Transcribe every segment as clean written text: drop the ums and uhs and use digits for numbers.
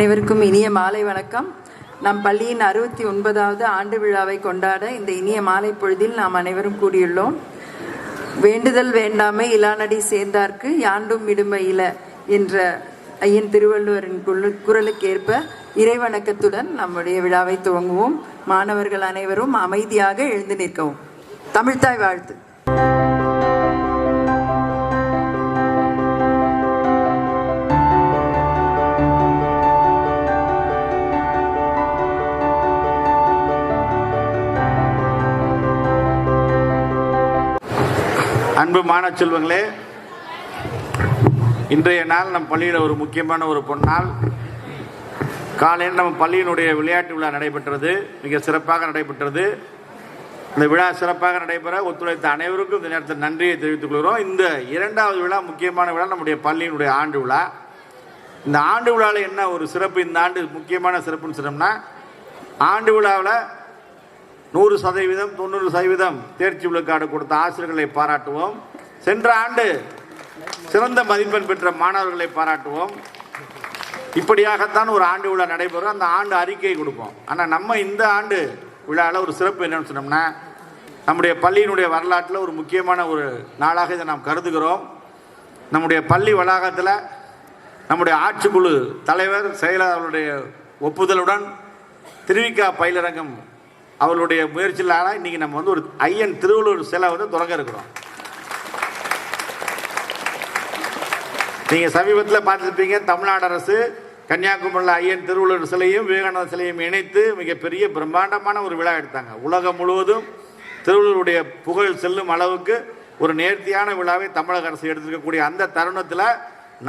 அனைவருக்கும் இனிய மாலை வணக்கம். நம் பள்ளியின் 69வது ஆண்டு விழாவை கொண்டாட இந்த இனிய மாலை பொழுதில் நாம் அனைவரும் கூடியுள்ளோம். வேண்டுதல் வேண்டாமை இலானடி சேர்ந்தார்க்கு யாண்டும் இடுமை இல என்ற ஐயன் திருவள்ளுவரின் குரலுக்கேற்ப இறைவணக்கத்துடன் நம்முடைய விழாவை துவங்குவோம். மாணவர்கள் அனைவரும் அமைதியாக எழுந்து நிற்கவும். தமிழ்த்தாய் வாழ்த்து. அன்பு மாணவ செல்வங்களே, இன்றைய நாள் நம் பள்ளியில் ஒரு முக்கியமான ஒரு பொன்னாள். காலையில் நம்ம பள்ளியினுடைய விளையாட்டு விழா நடைபெற்றது, மிக சிறப்பாக நடைபெற்றது. இந்த விழா சிறப்பாக நடைபெற ஒத்துழைத்த அனைவருக்கும் இந்த நேரத்தில் நன்றியை தெரிவித்துக் கொள்கிறோம். இந்த இரண்டாவது விழா முக்கியமான விழா, நம்முடைய பள்ளியினுடைய ஆண்டு விழா. இந்த ஆண்டு விழாவில் என்ன ஒரு சிறப்பு, இந்த ஆண்டு முக்கியமான சிறப்புன்னு சொன்னோம்னா, ஆண்டு விழாவில் 100%, 90% தேர்ச்சி விழுக்காடு கொடுத்த ஆசிரியர்களை பாராட்டுவோம். சென்ற ஆண்டு சிறந்த மதிப்பெண் பெற்ற மாணவர்களை பாராட்டுவோம். இப்படியாகத்தான் ஒரு ஆண்டு விழா நடைபெறும். அந்த ஆண்டு அறிக்கையை கொடுப்போம். ஆனால் நம்ம இந்த ஆண்டு விழாவில் ஒரு சிறப்பு என்னன்னு சொன்னோம்னா, நம்முடைய பள்ளியினுடைய வரலாற்றில் ஒரு முக்கியமான ஒரு நாளாக இதை நாம் கருதுகிறோம். நம்முடைய பள்ளி வளாகத்தில் நம்முடைய ஆட்சிக்குழு தலைவர் செயலாளருடைய ஒப்புதலுடன் திருவிக்கா பயிலரங்கம் அவர்களுடைய முயற்சியிலான இன்னைக்கு நம்ம வந்து ஒரு ஐயன் திருவள்ளுவர் சிலை வந்து தொடங்க இருக்கிறோம். நீங்கள் சமீபத்தில் பார்த்துருப்பீங்க, தமிழ்நாடு அரசு கன்னியாகுமரியில் ஐயன் திருவள்ளுவர் சிலையும் விவேகானந்த சிலையும் இணைத்து மிகப்பெரிய பிரம்மாண்டமான ஒரு விழா எடுத்தாங்க. உலகம் முழுவதும் திருவள்ளுவருடைய புகழ் செல்லும் அளவுக்கு ஒரு நேர்த்தியான விழாவை தமிழக அரசு எடுத்திருக்கக்கூடிய அந்த தருணத்தில்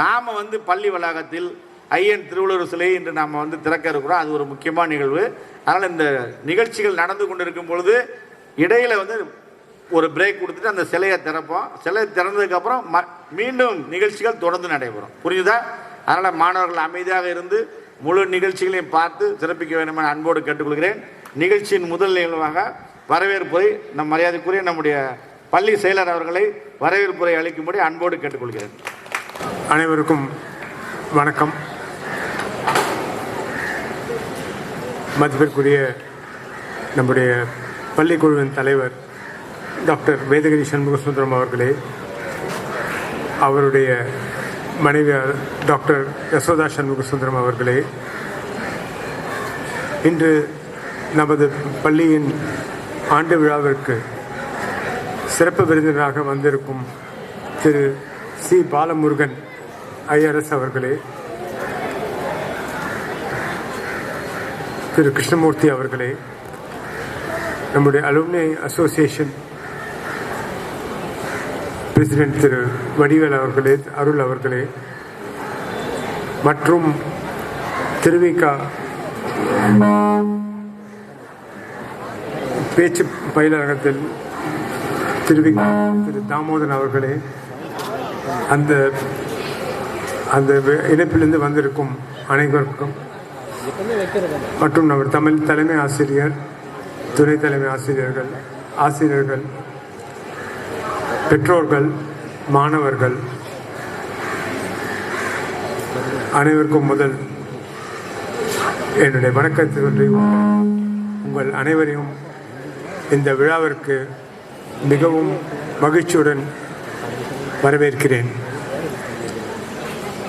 நாம் வந்து பள்ளி வளாகத்தில் ஐயன் திருவள்ளுவர் சிலையை இன்று நாம் வந்து திறக்க இருக்கிறோம். அது ஒரு முக்கியமான நிகழ்வு. அதனால் இந்த நிகழ்ச்சிகள் நடந்து கொண்டு இருக்கும் பொழுது இடையில் வந்து ஒரு பிரேக் கொடுத்துட்டு அந்த சிலையை திறப்போம். சிலை திறந்ததுக்கப்புறம் மீண்டும் நிகழ்ச்சிகள் தொடர்ந்து நடைபெறும். புரியுதா? அதனால் மாணவர்கள் அமைதியாக இருந்து முழு நிகழ்ச்சிகளையும் பார்த்து சிறப்பிக்க வேண்டும் என அன்போடு கேட்டுக்கொள்கிறேன். நிகழ்ச்சியின் முதல் நிகழ்வாக வரவேற்புரை நம் மரியாதைக்குரிய நம்முடைய பள்ளி செயலர் அவர்களை வரவேற்புரை அளிக்கும்படி அன்போடு கேட்டுக்கொள்கிறேன். அனைவருக்கும் வணக்கம். மதிப்பிற்குரிய நம்முடைய பள்ளிக்குழுவின் தலைவர் டாக்டர் வேதகிரி சண்முகசுந்தரம் அவர்களே, அவருடைய மனைவியார் டாக்டர் யசோதா சண்முகசுந்தரம் அவர்களே, இன்று நமது பள்ளியின் ஆண்டு விழாவிற்கு சிறப்பு விருந்தினராக வந்திருக்கும் திரு சி பாலமுருகன் ஐஆர்எஸ் அவர்களே, திரு கிருஷ்ணமூர்த்தி அவர்களே, நம்முடைய அலுமினி அசோசியேஷன் பிரசிடென்ட் திரு வடிவேல் அவர்களே, அருள் அவர்களே, மற்றும் திருவிக்கா பேச்சு பயிலரங்கத்தில் திருவிக்கா திரு தாமோதரன் அவர்களே, அந்த இணைப்பிலிருந்து வந்திருக்கும் அனைவருக்கும், மற்றும் நம்ம தமிழ் தலைமை ஆசிரியர், துணை தலைமை ஆசிரியர்கள், பெற்றோர்கள், மாணவர்கள் அனைவருக்கும் முதல் என்னுடைய வணக்கத்தை சொல்லி உங்கள் அனைவரையும் இந்த விழாவிற்கு மிகவும் மகிழ்ச்சியுடன் வரவேற்கிறேன்.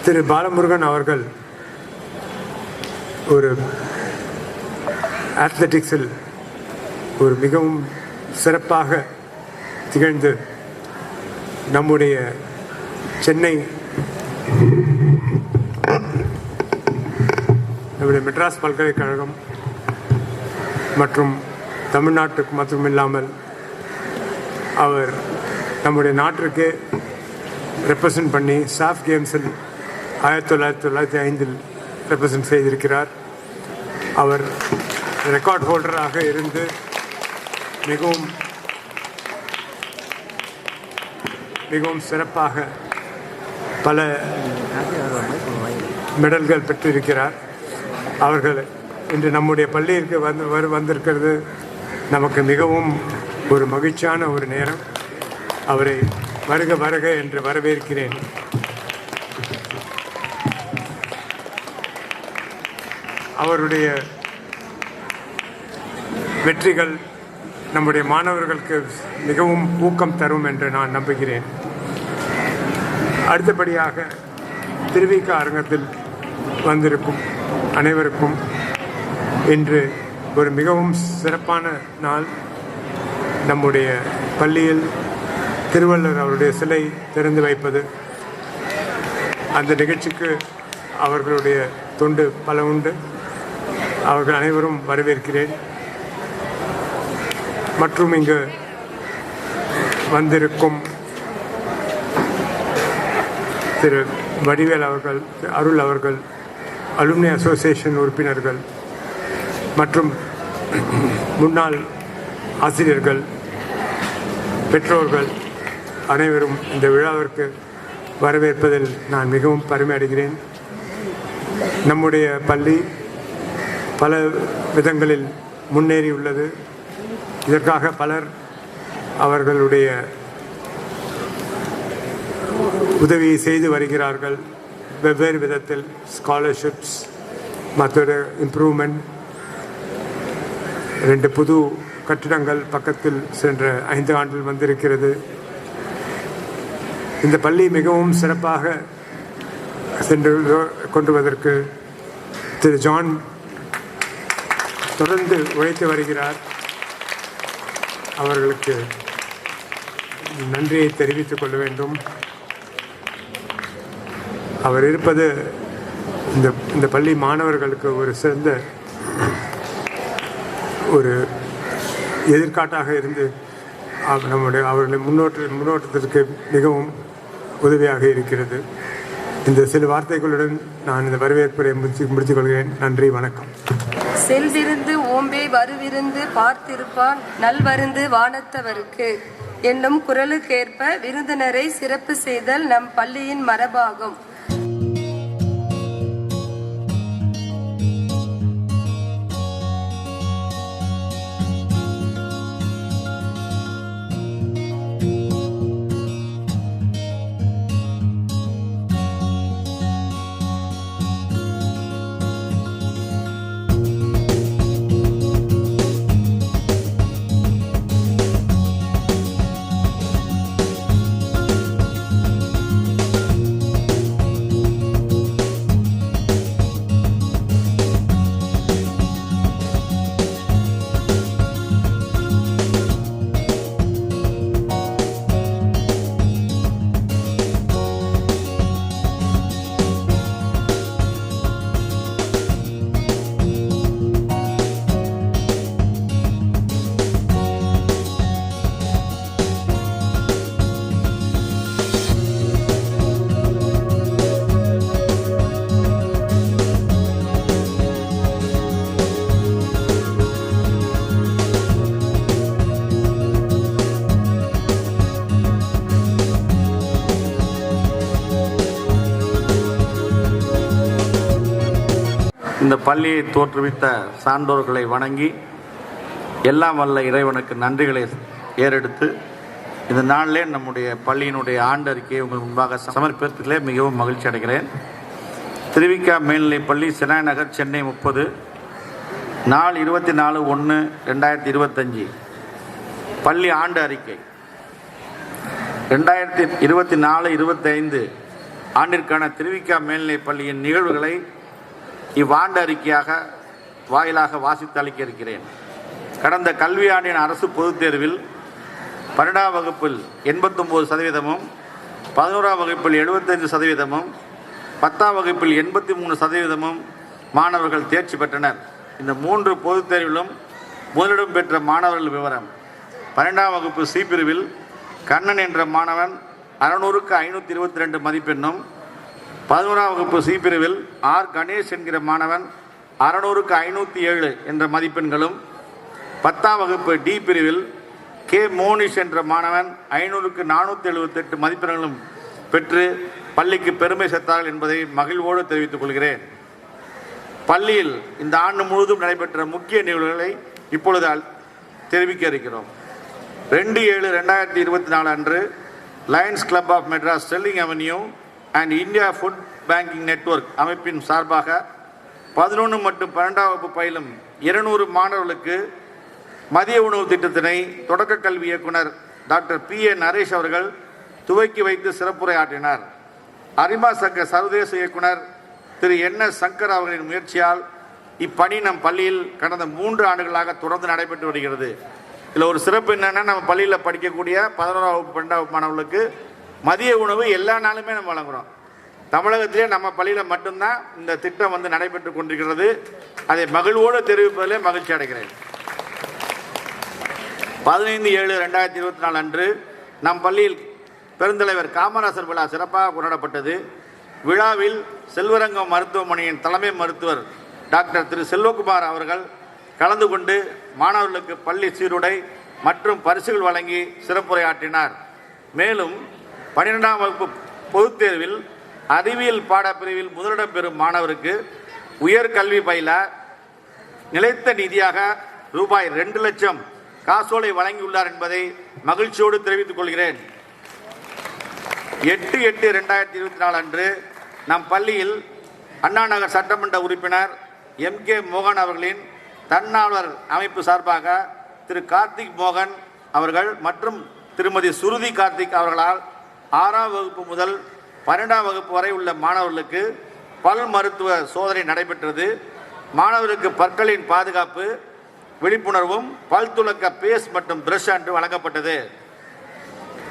திரு பாலமுருகன் அவர்கள் ஒரு அத்லெட்டிக்ஸில் ஒரு மிகவும் சிறப்பாக திகழ்ந்து நம்முடைய சென்னை நம்முடைய மெட்ராஸ் பல்கலைக்கழகம் மற்றும் தமிழ்நாட்டுக்கு மட்டுமில்லாமல் அவர் நம்முடைய நாட்டிற்கு ரெப்ரசன்ட் பண்ணி சாஃப் கேம்ஸில் 1995 ரெப்ரசன்ட் செய்திருக்கிறார். அவர் ரெக்கார்ட் ஹோல்டராக இருந்து மிகவும் சிறப்பாக பல மெடல்கள் பெற்றிருக்கிறார். அவர்கள் இன்று நம்முடைய பள்ளியிற்கு வந்திருக்கிறது நமக்கு மிகவும் ஒரு மகிழ்ச்சியான ஒரு நேரம். அவரை வருக வருக என்று வரவேற்கிறேன். அவருடைய வெற்றிகள் நம்முடைய மாணவர்களுக்கு மிகவும் ஊக்கம் தரும் என்று நான் நம்புகிறேன். அடுத்தபடியாக திருவிக அரங்கத்தில் வந்திருக்கும் அனைவருக்கும் இன்று ஒரு மிகவும் சிறப்பான நாள். நம்முடைய பள்ளியில் திருவள்ளுவர் அவருடைய சிலை திறந்து வைப்பது. அந்த நிகழ்ச்சிக்கு அவர்களுடைய தொண்டு பல உண்டு. அவர்கள் அனைவரும் வரவேற்கிறேன். மற்றும் இங்கு வந்திருக்கும் திரு வடிவேல் அவர்கள், அருள் அவர்கள், அலுமினி அசோசியேஷன் உறுப்பினர்கள் மற்றும் முன்னாள் ஆசிரியர்கள், பெற்றோர்கள் அனைவரும் இந்த விழாவிற்கு வரவேற்பதில் நான் மிகவும் பெருமை அடைகிறேன். நம்முடைய பள்ளி பல விதங்களில் முன்னேறியுள்ளது. இதற்காக பலர் அவர்களுடைய உதவியை செய்து வருகிறார்கள். வெவ்வேறு விதத்தில் ஸ்காலர்ஷிப்ஸ், மற்றொரு இம்ப்ரூவ்மெண்ட், 2 புது கட்டிடங்கள் பக்கத்தில் சென்ற 5 ஆண்டில் வந்திருக்கிறது. இந்த பள்ளி மிகவும் சிறப்பாக சென்று கொண்டுவதற்கு திரு ஜான் தொடர்ந்து உழைத்து வருகிறார். அவர்களுக்கு நன்றியை தெரிவித்துக் கொள்ள வேண்டும். அவர் இருப்பது இந்த பள்ளி மாணவர்களுக்கு ஒரு சிறந்த ஒரு எதிர்காட்டாக இருந்து அவர்களை முன்னோட்டத்திற்கு மிகவும் உதவியாக இருக்கிறது. இந்த சில வார்த்தைகளுடன் நான் இந்த வரவேற்புரை முடித்துக் கொள்கிறேன். நன்றி, வணக்கம். செல்விருந்து ஓம்பே வருவிருந்து பார்த்திருப்பான் நல்வருந்து வானத்தவருக்கு என்னும் குரலுக்கேற்ப விருந்தினரை சிறப்பு செய்தல் நம் பள்ளியின் மரபாகும். இந்த பள்ளியை தோற்றுவித்த சான்றோர்களை வணங்கி எல்லாம் வல்ல இறைவனுக்கு நன்றிகளை ஏறெடுத்து இந்த நாளிலே நம்முடைய பள்ளியினுடைய ஆண்டு அறிக்கையை உங்கள் முன்பாக சமர்ப்பிப்பதிலே மிகவும் மகிழ்ச்சி அடைகிறேன். திருவிக மேல்நிலைப் பள்ளி, செனாய் நகர், சென்னை 30, நாள் 24/1/2025. பள்ளி ஆண்டு அறிக்கை. 2024-25 ஆண்டிற்கான திருவிக மேல்நிலைப் பள்ளியின் நிகழ்வுகளை இவ்வாண்டு அறிக்கையாக வாயிலாக வாசித்து அளிக்க இருக்கிறேன். கடந்த கல்வியாண்டின் அரசு பொதுத் தேர்வில் 12ஆம் வகுப்பில் 89%, 11ஆம் வகுப்பில் 75%, 10ஆம் வகுப்பில் 83% மாணவர்கள் தேர்ச்சி பெற்றனர். இந்த 3 பொதுத் தேர்விலும் முதலிடம் பெற்ற மாணவர்கள் விவரம். 12ஆம் வகுப்பு சி பிரிவில் கண்ணன் என்ற மாணவன் 600க்கு 522 மதிப்பெண்ணும், 11ஆம் வகுப்பு சி பிரிவில் ஆர் கணேஷ் என்கிற மாணவன் 600க்கு 507 என்ற மதிப்பெண்களும், 10ஆம் வகுப்பு டி பிரிவில் கே மோனிஷ் என்ற மாணவன் 500க்கு 478 மதிப்பெண்களும் பெற்று பள்ளிக்கு பெருமை சேர்த்தார்கள் என்பதை மகிழ்வோடு தெரிவித்துக் கொள்கிறேன். பள்ளியில் இந்த ஆண்டு முழுவதும் நடைபெற்ற முக்கிய நிகழ்வுகளை இப்பொழுது தெரிவிக்க இருக்கிறோம். 2/7/2024 அன்று Lions Club of Madras, Sterling Avenue and India Food Banking Network அமைப்பின் சார்பாக 11 மற்றும் 12ஆம் வகுப்பு பயிலும் 200 மாணவர்களுக்கு மதிய உணவு திட்டத்தினை தொடக்க கல்வி இயக்குனர் டாக்டர் PA நரேஷ் அவர்கள் துவக்கி வைத்து சிறப்புரையாற்றினார். அரிமா சங்க சர்வதேச இயக்குனர் திரு NS சங்கர் அவர்களின் முயற்சியால் இப்பணி நம் பள்ளியில் கடந்த 3 ஆண்டுகளாக தொடர்ந்து நடைபெற்று வருகிறது. இதில் ஒரு சிறப்பு என்னன்னா, நம்ம பள்ளியில் படிக்கக்கூடிய 11ஆம் வகுப்பு 12ஆம் வகுப்பு மாணவர்களுக்கு மதிய உணவு எல்லா நாளுமே நம்ம வழங்குகிறோம். தமிழகத்திலே நம்ம பள்ளியில் மட்டும்தான் இந்த திட்டம் நடைபெற்று கொண்டிருக்கிறது. அதை மகிழ்வோடு தெரிவிப்பதிலே மகிழ்ச்சி அடைகிறேன். 15/7/2024 அன்று நம் பள்ளியில் பெருந்தலைவர் காமராசர் விழா சிறப்பாக கொண்டாடப்பட்டது. விழாவில் செல்வரங்கம் மருத்துவமனையின் தலைமை மருத்துவர் டாக்டர் திரு செல்வகுமார் அவர்கள் கலந்து கொண்டு மாணவர்களுக்கு பள்ளி சீருடை மற்றும் பரிசுகள் வழங்கி சிறப்புரையாற்றினார். மேலும் 12ஆம் வகுப்பு பொதுத் தேர்வில் அறிவியல் பாடப்பிரிவில் முதலிடம் பெறும் மாணவருக்கு உயர்கல்வி பயில நிலைத்த நிதியாக ரூபாய் 2 லட்சம் காசோலை வழங்கியுள்ளார் என்பதை மகிழ்ச்சியோடு தெரிவித்துக் கொள்கிறேன். 8/8/2024 அன்று நம் பள்ளியில் அண்ணாநகர் சட்டமன்ற உறுப்பினர் MK மோகன் அவர்களின் தன்னார்வலர் அமைப்பு சார்பாக திரு கார்த்திக் மோகன் அவர்கள் மற்றும் திருமதி சுருதி கார்த்திக் அவர்களால் 6ஆம் வகுப்பு முதல் 12ஆம் வகுப்பு வரை உள்ள மாணவர்களுக்கு பல் மருத்துவ சோதனை நடைபெற்றது. மாணவருக்கு பற்களின் பாதுகாப்பு விழிப்புணர்வும் பல் துலக்க பேஸ்ட் மற்றும் பிரஷ் அன்று வழங்கப்பட்டது.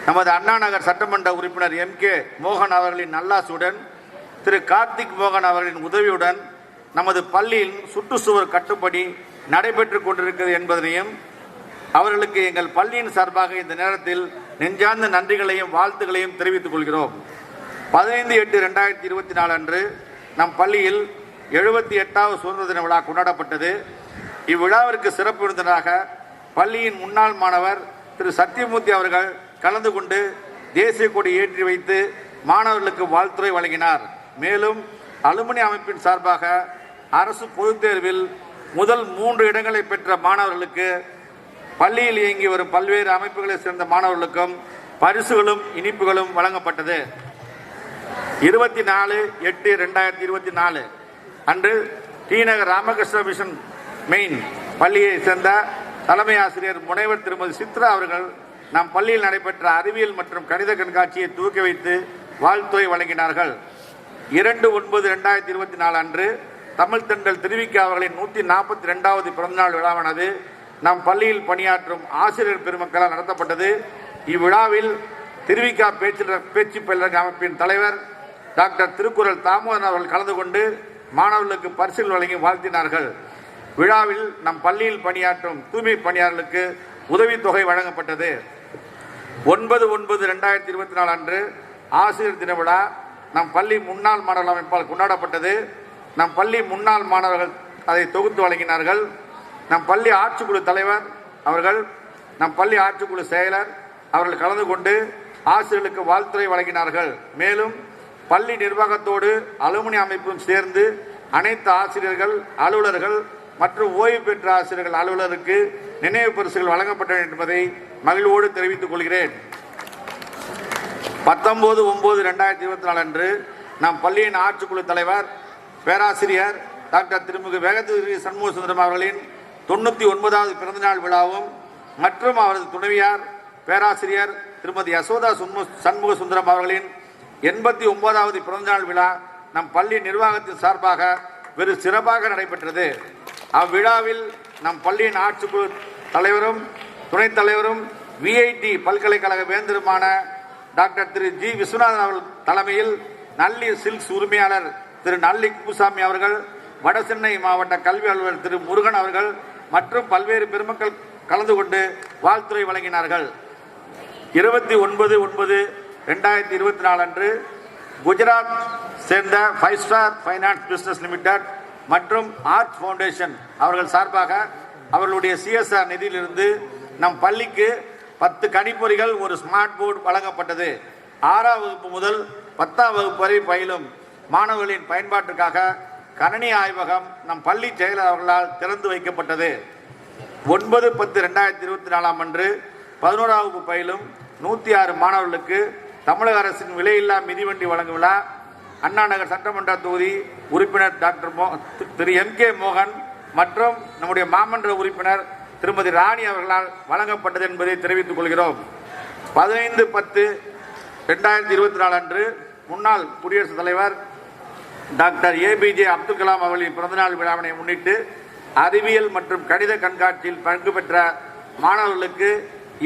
நமது அண்ணாநகர் சட்டமன்ற உறுப்பினர் MK மோகன் அவர்களின் நல்லாசுடன் திரு கார்த்திக் மோகன் அவர்களின் உதவியுடன் நமது பள்ளியின் சுற்றுச்சுவர் கட்டுப்படி நடைபெற்று கொண்டிருக்கிறது என்பதனையும் அவர்களுக்கு எங்கள் பள்ளியின் சார்பாக இந்த நேரத்தில் நெஞ்சார்ந்த நன்றிகளையும் வாழ்த்துக்களையும் தெரிவித்துக் கொள்கிறோம். 15/8/2024 அன்று நம் பள்ளியில் 78வது சுதந்திர தின விழா கொண்டாடப்பட்டது. இவ்விழாவிற்கு சிறப்பு விருந்தினராக பள்ளியின் முன்னாள் மாணவர் திரு சத்தியமூர்த்தி அவர்கள் கலந்து கொண்டு தேசிய கொடி ஏற்றி வைத்து மாணவர்களுக்கு வாழ்த்துரை வழங்கினார். மேலும் அலுமினி அமைப்பின் சார்பாக அரசு பொதுத் தேர்வில் முதல் 3 இடங்களை பெற்ற மாணவர்களுக்கு பள்ளியில் இயங்கி வரும் பல்வேறு அமைப்புகளை சேர்ந்த மாணவர்களுக்கும் பரிசுகளும் இனிப்புகளும் வழங்கப்பட்டது. 24/8/2024 அன்று டிநகர் ராமகிருஷ்ண மிஷன் மெயின் பள்ளியை சேர்ந்த தலைமை ஆசிரியர் முனைவர் திருமதி சித்ரா அவர்கள் நம் பள்ளியில் நடைபெற்ற அறிவியல் மற்றும் கணித கண்காட்சியை துவக்கி வைத்து வாழ்த்துரை வழங்கினார்கள். 2/9/2024 அன்று தமிழ் தென்றல் திருவிக்கா அவர்களின் 142வது பிறந்தநாள் விழாவானது நம் பள்ளியில் பணியாற்றும் ஆசிரியர் பெருமக்களால் நடத்தப்பட்டது. இவ்விழாவில் திருவிக்கா பேச்சு பயிலரங்க அமைப்பின் தலைவர் டாக்டர் திருக்குறள் தாமோதரன் அவர்கள் கலந்து கொண்டு மாணவர்களுக்கு பரிசுகள் வழங்கி வாழ்த்தினார்கள். விழாவில் நம் பள்ளியில் பணியாற்றும் தூய்மை பணியாளர்களுக்கு உதவித்தொகை வழங்கப்பட்டது. 9/9/2024 அன்று ஆசிரியர் தின விழா நம் பள்ளி முன்னாள் மாணவர்கள் அமைப்பால் கொண்டாடப்பட்டது. நம் பள்ளி முன்னாள் மாணவர்கள் அதை தொகுத்து வழங்கினார்கள். நம் பள்ளி ஆட்சிக்குழு தலைவர் அவர்கள், நம் பள்ளி ஆட்சிக்குழு செயலர் அவர்கள் கலந்து கொண்டு ஆசிரியர்களுக்கு வாழ்த்துரை வழங்கினார்கள். மேலும் பள்ளி நிர்வாகத்தோடு அலுமினி அமைப்பும் சேர்ந்து அனைத்து ஆசிரியர்கள், அலுவலர்கள் மற்றும் ஓய்வு பெற்ற ஆசிரியர்கள் அலுவலருக்கு நினைவு பரிசுகள் வழங்கப்பட்டன என்பதை மகிழ்வோடு தெரிவித்துக் கொள்கிறேன். 19/9/2024 அன்று நம் பள்ளியின் ஆட்சிக்குழு தலைவர் பேராசிரியர் டாக்டர் திருமிகு வேகத்திரி சண்முக சுந்தரம் அவர்களின் 99வது பிறந்தநாள் விழாவும் மற்றும் அவரது துணைவியார் பேராசிரியர் திருமதி யசோதா சண்முக சுந்தரம் அவர்களின் 89வது பிறந்தநாள் விழா நம் பள்ளி நிர்வாகத்தின் சார்பாக வெறு சிறப்பாக நடைபெற்றது. அவ்விழாவில் நம் பள்ளியின் ஆட்சிக்குழு தலைவரும் துணைத் தலைவரும் VIT பல்கலைக்கழக வேந்தருமான டாக்டர் திரு G விஸ்வநாதன் அவர்கள் தலைமையில் நல்லி சில்க்ஸ் உரிமையாளர் திரு நல்லி குப்புசாமி அவர்கள், வடசென்னை மாவட்ட கல்வி அலுவலர் திரு முருகன் அவர்கள் மற்றும் பல்வேறு பெருமக்கள் கலந்து கொண்டு வாழ்த்துரை வழங்கினார்கள். 29/9/2024 அன்று குஜராத் சேர்ந்த 5 ஸ்டார் ஃபைனான்ஸ் பிசினஸ் லிமிடெட் மற்றும் ஆர்ட் ஃபவுண்டேஷன் அவர்கள் சார்பாக அவர்களுடைய CSR நிதியிலிருந்து நம் பள்ளிக்கு 10 கணிப்பொறிகள், ஒரு ஸ்மார்ட் போர்டு வழங்கப்பட்டது. 6ஆம் வகுப்பு முதல் 10ஆம் வகுப்பு வரை பயிலும் மாணவர்களின் பயன்பாட்டிற்காக கணனி ஆய்வகம் நம் பள்ளி செயலர் அவர்களால் திறந்து வைக்கப்பட்டது. 9/10/2024 அன்று 11ஆம் வகுப்பு பயிலும் 106 மாணவர்களுக்கு தமிழக அரசின் விலையில்லா மிதிவண்டி வழங்கும் விழா அண்ணா நகர் சட்டமன்ற தொகுதி உறுப்பினர் டாக்டர் திரு MK மோகன் மற்றும் நம்முடைய மாமன்ற உறுப்பினர் திருமதி ராணி அவர்களால் வழங்கப்பட்டது என்பதை தெரிவித்துக் கொள்கிறோம். 15/10/2024 அன்று முன்னாள் குடியரசுத் தலைவர் டாக்டர் APJ அப்துல் கலாம் அவர்களின் பிறந்தநாள் விழாவினை முன்னிட்டு அறிவியல் மற்றும் கணித கண்காட்சியில் பங்கு பெற்ற மாணவர்களுக்கு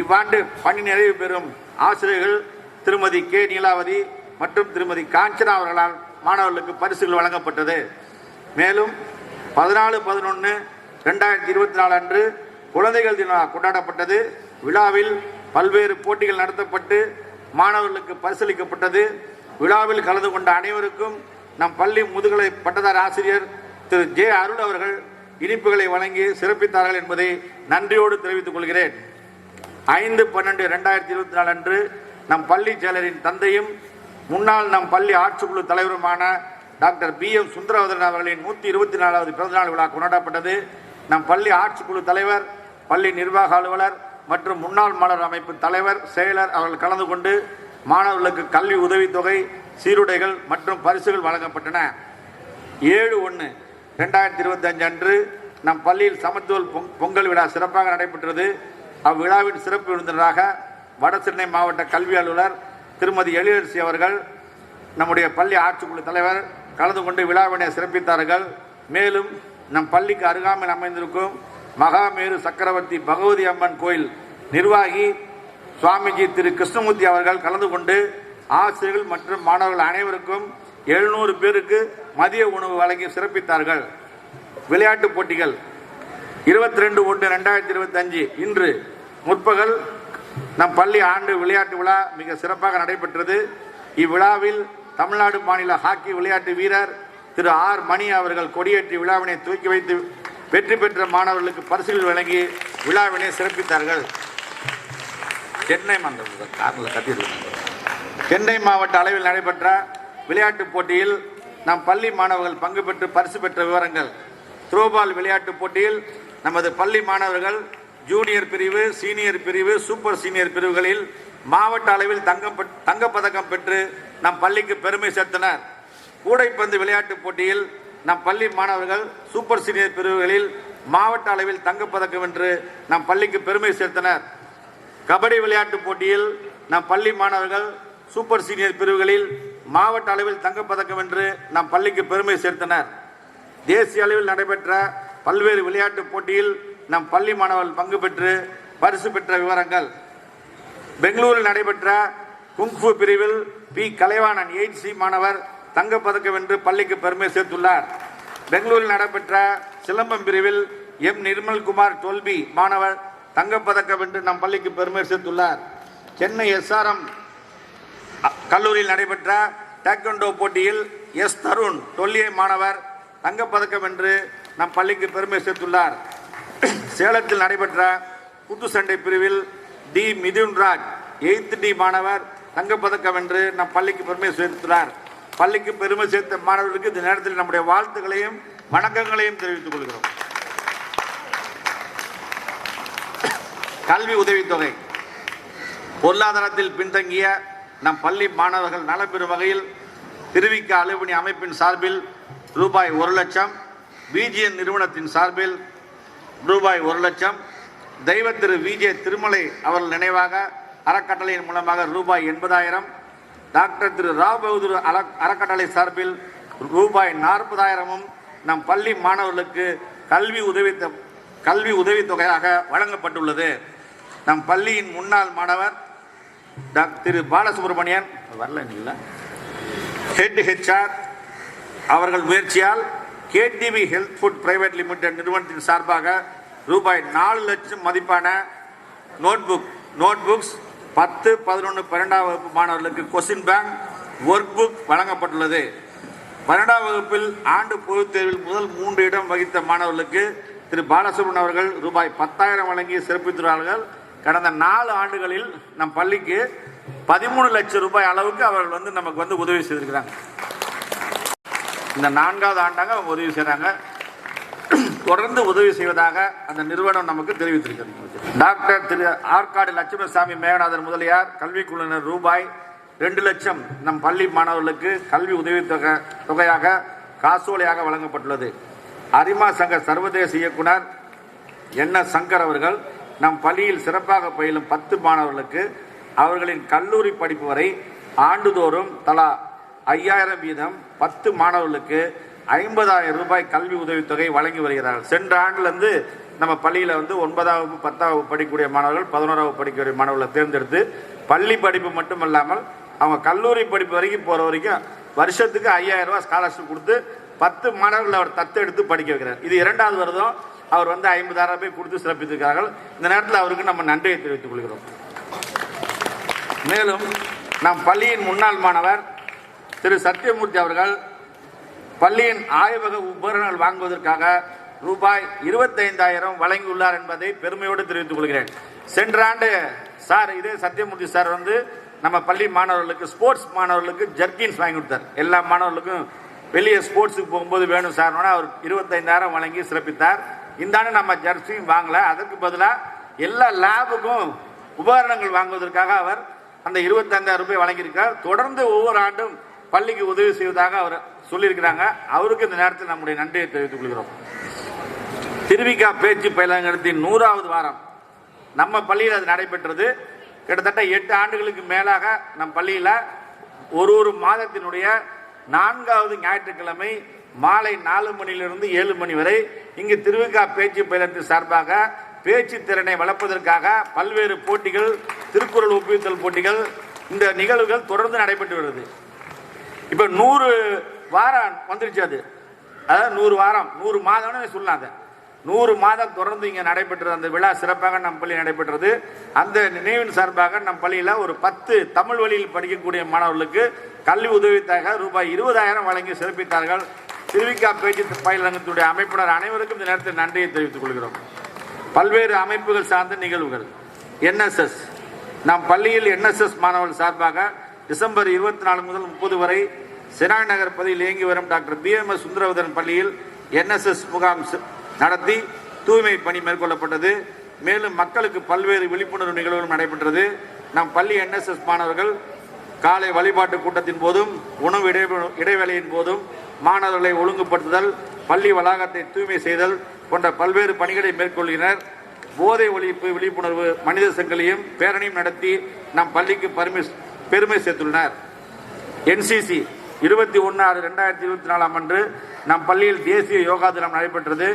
இவ்வாண்டு பணி நிறைவு பெறும் ஆசிரியர்கள் திருமதி K நீலாவதி மற்றும் திருமதி காஞ்சனா அவர்களால் மாணவர்களுக்கு பரிசுகள் வழங்கப்பட்டது. மேலும் 14/11/2024 அன்று குழந்தைகள் தினம் கொண்டாடப்பட்டது. விழாவில் பல்வேறு போட்டிகள் நடத்தப்பட்டு மாணவர்களுக்கு பரிசளிக்கப்பட்டது. விழாவில் கலந்து கொண்ட அனைவருக்கும் நம் பள்ளி முதுகலை பட்டதாரி ஆசிரியர் திரு J அருள் அவர்கள் இனிப்புகளை வழங்கி சிறப்பித்தார்கள் என்பதை நன்றியோடு தெரிவித்துக் கொள்கிறேன். 5/12/2024 அன்று நம் பள்ளி செயலரின் தந்தையும் முன்னாள் நம் பள்ளி ஆட்சிக்குழு தலைவருமான டாக்டர் BM சுந்தரவதன் அவர்களின் 124வது பிறந்தநாள் விழா கொண்டாடப்பட்டது. நம் பள்ளி ஆட்சிக்குழு தலைவர், பள்ளி நிர்வாக அலுவலர் மற்றும் முன்னாள் மாணவர் அமைப்பு தலைவர், செயலர் அவர்கள் கலந்து கொண்டு மாணவர்களுக்கு கல்வி உதவித்தொகை, சீருடைகள் மற்றும் பரிசுகள் வழங்கப்பட்டன. 7/1/2025 அன்று நம் பள்ளியில் சமத்துவ பொங்கல் விழா சிறப்பாக நடைபெற்றது. அவ்விழாவின் சிறப்பு விருந்தினராக வடசென்னை மாவட்ட கல்வி அலுவலர் திருமதி எழிலரசி அவர்கள், நம்முடைய பள்ளி ஆட்சிக்குழு தலைவர் கலந்து கொண்டு விழாவினை சிறப்பித்தார்கள். மேலும் நம் பள்ளிக்கு அருகாமையில் அமைந்திருக்கும் மகாமேரு சக்கரவர்த்தி பகவதி அம்மன் கோயில் நிர்வாகி சுவாமிஜி திரு கிருஷ்ணமூர்த்தி அவர்கள் கலந்து கொண்டு ஆசிரியர்கள் மற்றும் மாணவர்கள் அனைவருக்கும் 700 பேருக்கு மதிய உணவு வழங்கி சிறப்பித்தார்கள். விளையாட்டுப் போட்டிகள் 22/1/2025 இன்று முற்பகல் நம் பள்ளி ஆண்டு விளையாட்டு விழா மிக சிறப்பாக நடைபெற்றது. இவ்விழாவில் தமிழ்நாடு மாநில ஹாக்கி விளையாட்டு வீரர் திரு R மணி அவர்கள் கொடியேற்றி விழாவினை துவக்கி வைத்து வெற்றி பெற்ற மாணவர்களுக்கு பரிசுகள் வழங்கி விழாவினை சிறப்பித்தார்கள். சென்னை மாவட்ட அளவில் நடைபெற்ற விளையாட்டுப் போட்டியில் நம் பள்ளி மாணவர்கள் பங்கு பெற்று பரிசு பெற்ற விவரங்கள். த்ரோபால் விளையாட்டுப் போட்டியில் நமது பள்ளி மாணவர்கள் ஜூனியர் பிரிவு, சீனியர் பிரிவு, சூப்பர் சீனியர் பிரிவுகளில் மாவட்ட அளவில் தங்கப்பதக்கம் பெற்று நம் பள்ளிக்கு பெருமை சேர்த்தனர். கூடைப்பந்து விளையாட்டுப் போட்டியில் நம் பள்ளி மாணவர்கள் சூப்பர் சீனியர் பிரிவுகளில் மாவட்ட அளவில் தங்கப்பதக்கம் வென்று நம் பள்ளிக்கு பெருமை சேர்த்தனர். கபடி விளையாட்டுப் போட்டியில் நம் பள்ளி மாணவர்கள் சூப்பர் சீனியர் பிரிவுகளில் மாவட்ட அளவில் தங்கப்பதக்கம் வென்று நம் பள்ளிக்கு பெருமை சேர்த்தனர். தேசிய அளவில் நடைபெற்ற பல்வேறு விளையாட்டுப் போட்டியில் நம் பள்ளி மாணவர்கள் பங்கு பெற்று பரிசு பெற்ற விவரங்கள். பெங்களூரில் நடைபெற்ற குங்ஃபு பிரிவில் P கலைவாணன் 8C மாணவர் தங்கப்பதக்கம் வென்று பள்ளிக்கு பெருமை சேர்த்துள்ளார். பெங்களூரில் நடைபெற்ற சிலம்பம் பிரிவில் M நிர்மல்குமார் 12B மாணவர் தங்கப்பதக்கம் வென்று நம் பள்ளிக்கு பெருமை சேர்த்துள்ளார். சென்னை SRM கல்லூரியில் நடைபெற்ற டேக்வண்டோ போட்டியில் S தருண் 12A மாணவர் தங்கப்பதக்கம் வென்று நம் பள்ளிக்கு பெருமை சேர்த்துள்ளார். சேலத்தில் நடைபெற்ற குத்துச்சண்டை பிரிவில் D மிதுன்ராஜ் 8D மாணவர் தங்கப்பதக்கம் வென்று நம் பள்ளிக்கு பெருமை சேர்த்துள்ளார். பள்ளிக்கு பெருமை சேர்த்த மாணவர்களுக்கு இந்த நேரத்தில் நம்முடைய வாழ்த்துக்களையும் வணக்கங்களையும் தெரிவித்துக் கொள்கிறோம். கல்வி உதவித்தொகை பொருளாதாரத்தில் பின்தங்கிய நம் பள்ளி மாணவர்கள் நலப்பெறும் வகையில் திருவிக்க அலுவலி அமைப்பின் சார்பில் ரூபாய் 1 லட்சம், BGN நிறுவனத்தின் சார்பில் ரூபாய் 1 லட்சம், தெய்வ திரு VJ திருமலை அவர்கள் நினைவாக அறக்கட்டளையின் மூலமாக ரூபாய் 80,000, டாக்டர் திரு ராவ் பகதூர் அறக்கட்டளை சார்பில் ரூபாய் 40,000 நம் பள்ளி மாணவர்களுக்கு கல்வி உதவித்தொகையாக வழங்கப்பட்டுள்ளது. நம் பள்ளியின் முன்னாள் மாணவர் திரு பாலசுப்ரமணியன் ஹெட் HR அவர்கள் முயற்சியால் KTV health food private limited நிறுவனத்தின் சார்பாக ரூபாய் 4 லட்சம் மதிப்பான நோட்புக்ஸ் 10, 11, 12ஆம் வகுப்பு மாணவர்களுக்கு கொஸ்டின் பேங்க், ஒர்க் புக் வழங்கப்பட்டுள்ளது. 12ஆம் வகுப்பில் ஆண்டு பொதுத் தேர்வில் முதல் 3 இடம் வகித்த மாணவர்களுக்கு திரு பாலசுப்ரமணியன் அவர்கள் ரூபாய் 10,000 வழங்கி சிறப்பித்துள்ளார்கள். கடந்த 4 ஆண்டுகளில் நம் பள்ளிக்கு 13 லட்சம் ரூபாய் அளவுக்கு அவர்கள் நமக்கு உதவி செய்திருக்கிறாங்க. இந்த 4வது ஆண்டாக அவங்க உதவி செய்கிறாங்க. தொடர்ந்து உதவி செய்வதாக அந்த நிறுவனம் நமக்கு தெரிவித்திருக்கிறது. டாக்டர் திரு ஆற்காடு லட்சுமணசாமி மேகநாதன் முதலியார் கல்விக்குழுவினர் ரூபாய் 2 லட்சம் நம் பள்ளி மாணவர்களுக்கு கல்வி தொகையாக காசோலையாக வழங்கப்பட்டுள்ளது. அரிமா சங்க சர்வதேச இயக்குனர் சங்கர் அவர்கள் நம் பள்ளியில் சிறப்பாக பயிலும் 10 மாணவர்களுக்கு அவர்களின் கல்லூரி படிப்பு வரை ஆண்டுதோறும் தலா 5000 வீதம் 10 மாணவர்களுக்கு 50,000 ரூபாய் கல்வி உதவித்தொகை வழங்கி வருகிறார்கள். சென்ற ஆண்டிலிருந்து நம்ம பள்ளியில் 9ஆம் வகுப்பு 10ஆம் வகுப்பு படிக்கக்கூடிய மாணவர்கள் 11ஆம் வகுப்பு படிக்கக்கூடிய மாணவர்களை தேர்ந்தெடுத்து பள்ளி படிப்பு மட்டுமல்லாமல் அவங்க கல்லூரி படிப்பு வரைக்கும் போகிற வரைக்கும் வருஷத்துக்கு 5000 ரூபாய் ஸ்காலர்ஷிப் கொடுத்து 10 மாணவர்கள் அவர் தத்தெடுத்து படிக்க வைக்கிறார். இது 2வது வருடம் அவர் 50,000 ரூபாய் கொடுத்து சிறப்பித்திருக்கிறார்கள். இந்த நேரத்தில் அவருக்கு நம்ம நன்றியை தெரிவித்துக் கொள்கிறோம். மேலும் நம் பள்ளியின் முன்னாள் மாணவர் திரு சத்தியமூர்த்தி அவர்கள் பள்ளியின் ஆய்வக உபகரணங்கள் வாங்குவதற்காக ரூபாய் 25,000 வழங்கியுள்ளார் என்பதை பெருமையோடு தெரிவித்துக் கொள்கிறேன். சென்ற ஆண்டு சார் இதே சத்தியமூர்த்தி சார் நம்ம பள்ளி மாணவர்களுக்கு ஸ்போர்ட்ஸ் மாணவர்களுக்கு ஜர்கின்ஸ் வாங்கி கொடுத்தார். எல்லா மாணவர்களுக்கும் வெளியே ஸ்போர்ட்ஸுக்கு போகும்போது வேணும் சார், அவர் 25,000 வழங்கி சிறப்பித்தார். இந்த ஆண்டு நம்ம ஜர்சியும் வாங்கல, அதற்கு பதிலாக எல்லா லேபுக்கும் உபகரணங்கள் வாங்குவதற்காக அவர் அந்த 25,000 ரூபாய் வழங்கியிருக்கிறார். தொடர்ந்து ஒவ்வொரு ஆண்டும் பள்ளிக்கு உதவி செய்வதாக அவர் சொல்லியிருக்கிறாங்க. அவருக்கு இந்த நேரத்தில் நம்முடைய நன்றியை தெரிவித்துக் கொள்கிறோம். திருவிகா பேச்சு பயிலகத்தின் 100வது வாரம் நம்ம பள்ளியில் அது நடைபெற்றது. கிட்டத்தட்ட 8 ஆண்டுகளுக்கு மேலாக நம் பள்ளியில் ஒரு மாதத்தினுடைய 4வது ஞாயிற்றுக்கிழமை மாலை 4 மணியிலிருந்து 7 மணி வரை இங்கு திருவிகா பேச்சு பயிலகத்தின் சார்பாக பேச்சு திறனை வளர்ப்பதற்காக பல்வேறு போட்டிகள், திருக்குறள் ஒப்புவித்தல் போட்டிகள், இந்த நிகழ்வுகள் தொடர்ந்து நடைபெற்று வருது. இப்ப 100 வாரம் வந்துருச்சு. அதாவது 100 வாரம் 100 மாதம்னு சொல்லலாம். 100 மாதம் தொடர்ந்து இங்கே நடைபெற்றது. அந்த விழா சிறப்பாக நம் பள்ளி நடைபெற்றது. அந்த நினைவின் சார்பாக நம் பள்ளியில் ஒரு 10 தமிழ் வழியில் படிக்கக்கூடிய மாணவர்களுக்கு கல்வி உதவித்தொகை ரூபாய் 20,000 வழங்கி சிறப்பித்தார்கள். திருவிக்கா பேச்சு பயிலகத்துடைய அமைப்பினர் அனைவருக்கும் இந்த நேரத்தில் நன்றியை தெரிவித்துக் கொள்கிறோம். பல்வேறு அமைப்புகள் சார்ந்த நிகழ்வுகள் என்எஸ்எஸ் நம் பள்ளியில் என்எஸ்எஸ் மாணவர்கள் சார்பாக டிசம்பர் 24 முதல் 30 வரை செனாய் நகர் பகுதியில் இயங்கி வரும் டாக்டர் BMS சுந்தரவதன் பள்ளியில் என்எஸ்எஸ் முகாம் நடத்தி தூய்மை பணி மேற்கொள்ளப்பட்டது. மேலும் மக்களுக்கு பல்வேறு விழிப்புணர்வு நிகழ்வுகளும் நடைபெற்றது. நம் பள்ளி என்எஸ்எஸ் மாணவர்கள் காலை வழிபாட்டு கூட்டத்தின் போதும் உணவு இடைவேளையின் போதும் மாணவர்களை ஒழுங்குபடுத்துதல், பள்ளி வளாகத்தை தூய்மை செய்தல் போன்ற பல்வேறு பணிகளை மேற்கொள்கின்றனர். போதை ஒழிப்பு விழிப்புணர்வு மனித சங்கிலியும் பேரணியும் நடத்தி நம் பள்ளிக்கு பெருமை சேர்த்துள்ளனர். NCC 21/6/2024 அன்று நம் பள்ளியில் தேசிய யோகா தினம் நடைபெற்றது.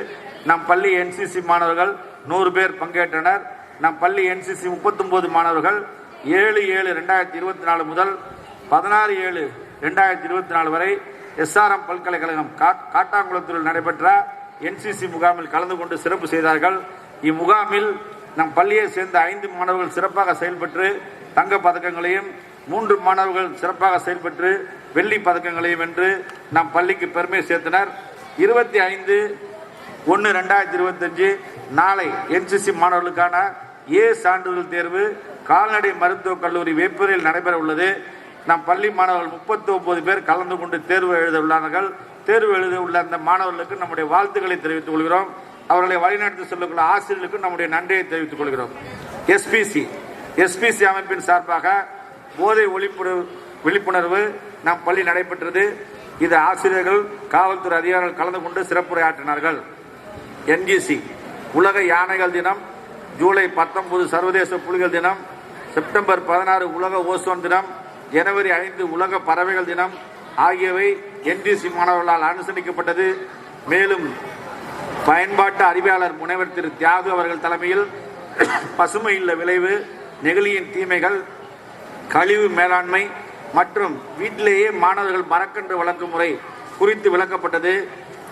நம் பள்ளி NCC மாணவர்கள் 100 பேர் பங்கேற்றனர். நம் பள்ளி NCC 39 மாணவர்கள் 7/7/2024 முதல் 16/7/2024 வரை SRM பல்கலைக்கழகம் காட்டாங்குளத்தில் நடைபெற்ற NCC முகாமில் கலந்து கொண்டு சிறப்பு செய்தார்கள். இம்முகாமில் நம் பள்ளியை சேர்ந்த 5 மாணவர்கள் சிறப்பாக செயல்பட்டு தங்க பதக்கங்களையும் 3 மாணவர்கள் சிறப்பாக செயல்பட்டு வெள்ளி பதக்கங்களையும் வென்று நம் பள்ளிக்கு பெருமை சேர்த்தனர். 25/1/2025 நாளை NCC மாணவர்களுக்கான சான்றிதழ் தேர்வு கால்நடை மருத்துவக் கல்லூரி வேப்பூரில் நடைபெற உள்ளது. நம் பள்ளி மாணவர்கள் 39 பேர் கலந்து கொண்டு தேர்வு எழுத உள்ளார்கள். தேர்வு எழுத உள்ள அந்த மாணவர்களுக்கு நம்முடைய வாழ்த்துக்களை தெரிவித்துக் கொள்கிறோம். அவர்களை வழிநடத்தி செல்லக்கூடிய ஆசிரியர்களுக்கு நம்முடைய நன்றியை தெரிவித்துக் கொள்கிறோம். SPC அமைப்பின் சார்பாக போதை விழிப்புணர்வு நம் பள்ளி நடைபெற்றது. இது ஆசிரியர்கள், காவல்துறை அதிகாரிகள் கலந்து கொண்டு சிறப்புரையாற்றினார்கள். NGC உலக யானைகள் தினம், ஜூலை 19 சர்வதேச புலிகள் தினம், செப்டம்பர் 16 உலக ஓசோன் தினம், ஜனவரி 5 உலக பறவைகள் தினம் ஆகியவை NGC மாணவர்களால் அனுசரிக்கப்பட்டது. மேலும் பயன்பாட்டு அறிவியலாளர் முனைவர் திரு தியாகு அவர்கள் தலைமையில் பசுமை இல்ல விளைவு, நெகிழியின் தீமைகள், கழிவு மேலாண்மை மற்றும் வீட்டிலேயே மாணவர்கள் மரக்கன்று வளர்க்கும் முறை குறித்து விளக்கப்பட்டது.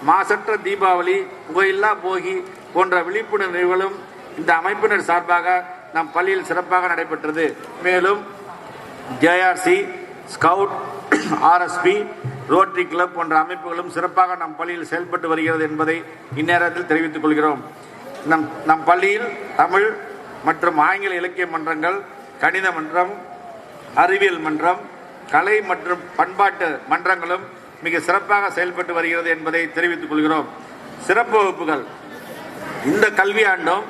மாசற்ற தீபாவளி, புகையில்லா போகி போன்ற விழிப்புணர்வு நிகழ்வுகளும் இந்த அமைப்பினர் சார்பாக நம் பள்ளியில் சிறப்பாக நடைபெற்றது. மேலும் JRC, scout, RSP, rotary club போன்ற அமைப்புகளும் சிறப்பாக நம் பள்ளியில் செயல்பட்டு வருகிறது என்பதை இந்நேரத்தில் தெரிவித்துக் கொள்கிறோம். நம் பள்ளியில் தமிழ் மற்றும் ஆங்கில இலக்கிய மன்றங்கள், கணித மன்றம், அறிவியல் மன்றம், கலை மற்றும் பண்பாட்டு மன்றங்களும் மிக சிறப்பாக செயல்பட்டு வருகிறது என்பதை தெரிவித்துக் கொள்கிறோம். சிறப்பு வகுப்புகள் இந்த கல்வியாண்டும்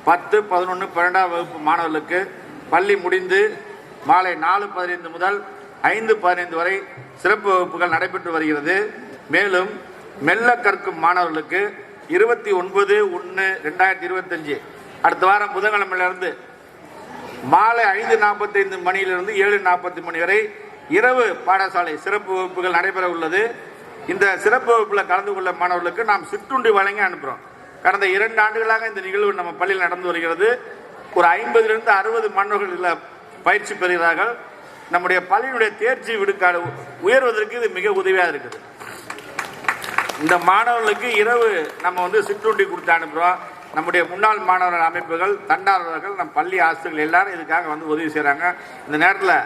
10, 11, 12ஆம் வகுப்பு மாணவர்களுக்கு பள்ளி முடிந்து மாலை 4:15 முதல் 5-15 வரை சிறப்பு வகுப்புகள் நடைபெற்று வருகிறது. மேலும் மெல்ல கற்கும் மாணவர்களுக்கு 29/1/2025 அடுத்த வாரம் புதன்கிழமையிலிருந்து மாலை 5:45 மணியிலிருந்து 7:40 மணி வரை இரவு பாடசாலை சிறப்பு வகுப்புகள் நடைபெற உள்ளது. இந்த சிறப்பு வகுப்பில் கலந்து கொள்ள மாணவர்களுக்கு நாம் சிற்றுண்டி வழங்கி அனுப்புகிறோம். கடந்த 2 ஆண்டுகளாக இந்த நிகழ்வு நம்ம பள்ளியில் நடந்து வருகிறது. ஒரு 50லிருந்து 60 மாணவர்கள் இதில் பயிற்சி பெறுகிறார்கள். நம்முடைய பள்ளியினுடைய தேர்ச்சி விடுக்காடு உயர்வதற்கு இது மிக உதவியாக இருக்குது. இந்த மாணவர்களுக்கு இரவு நம்ம சிற்றுண்டி கொடுத்து அனுப்புகிறோம். நம்முடைய முன்னாள் மாணவர்கள் அமைப்புகள், தன்னார்வலர்கள், நம் பள்ளி ஆசிரியர்கள் எல்லாரும் இதுக்காக உதவி செய்கிறாங்க. இந்த நேரத்தில்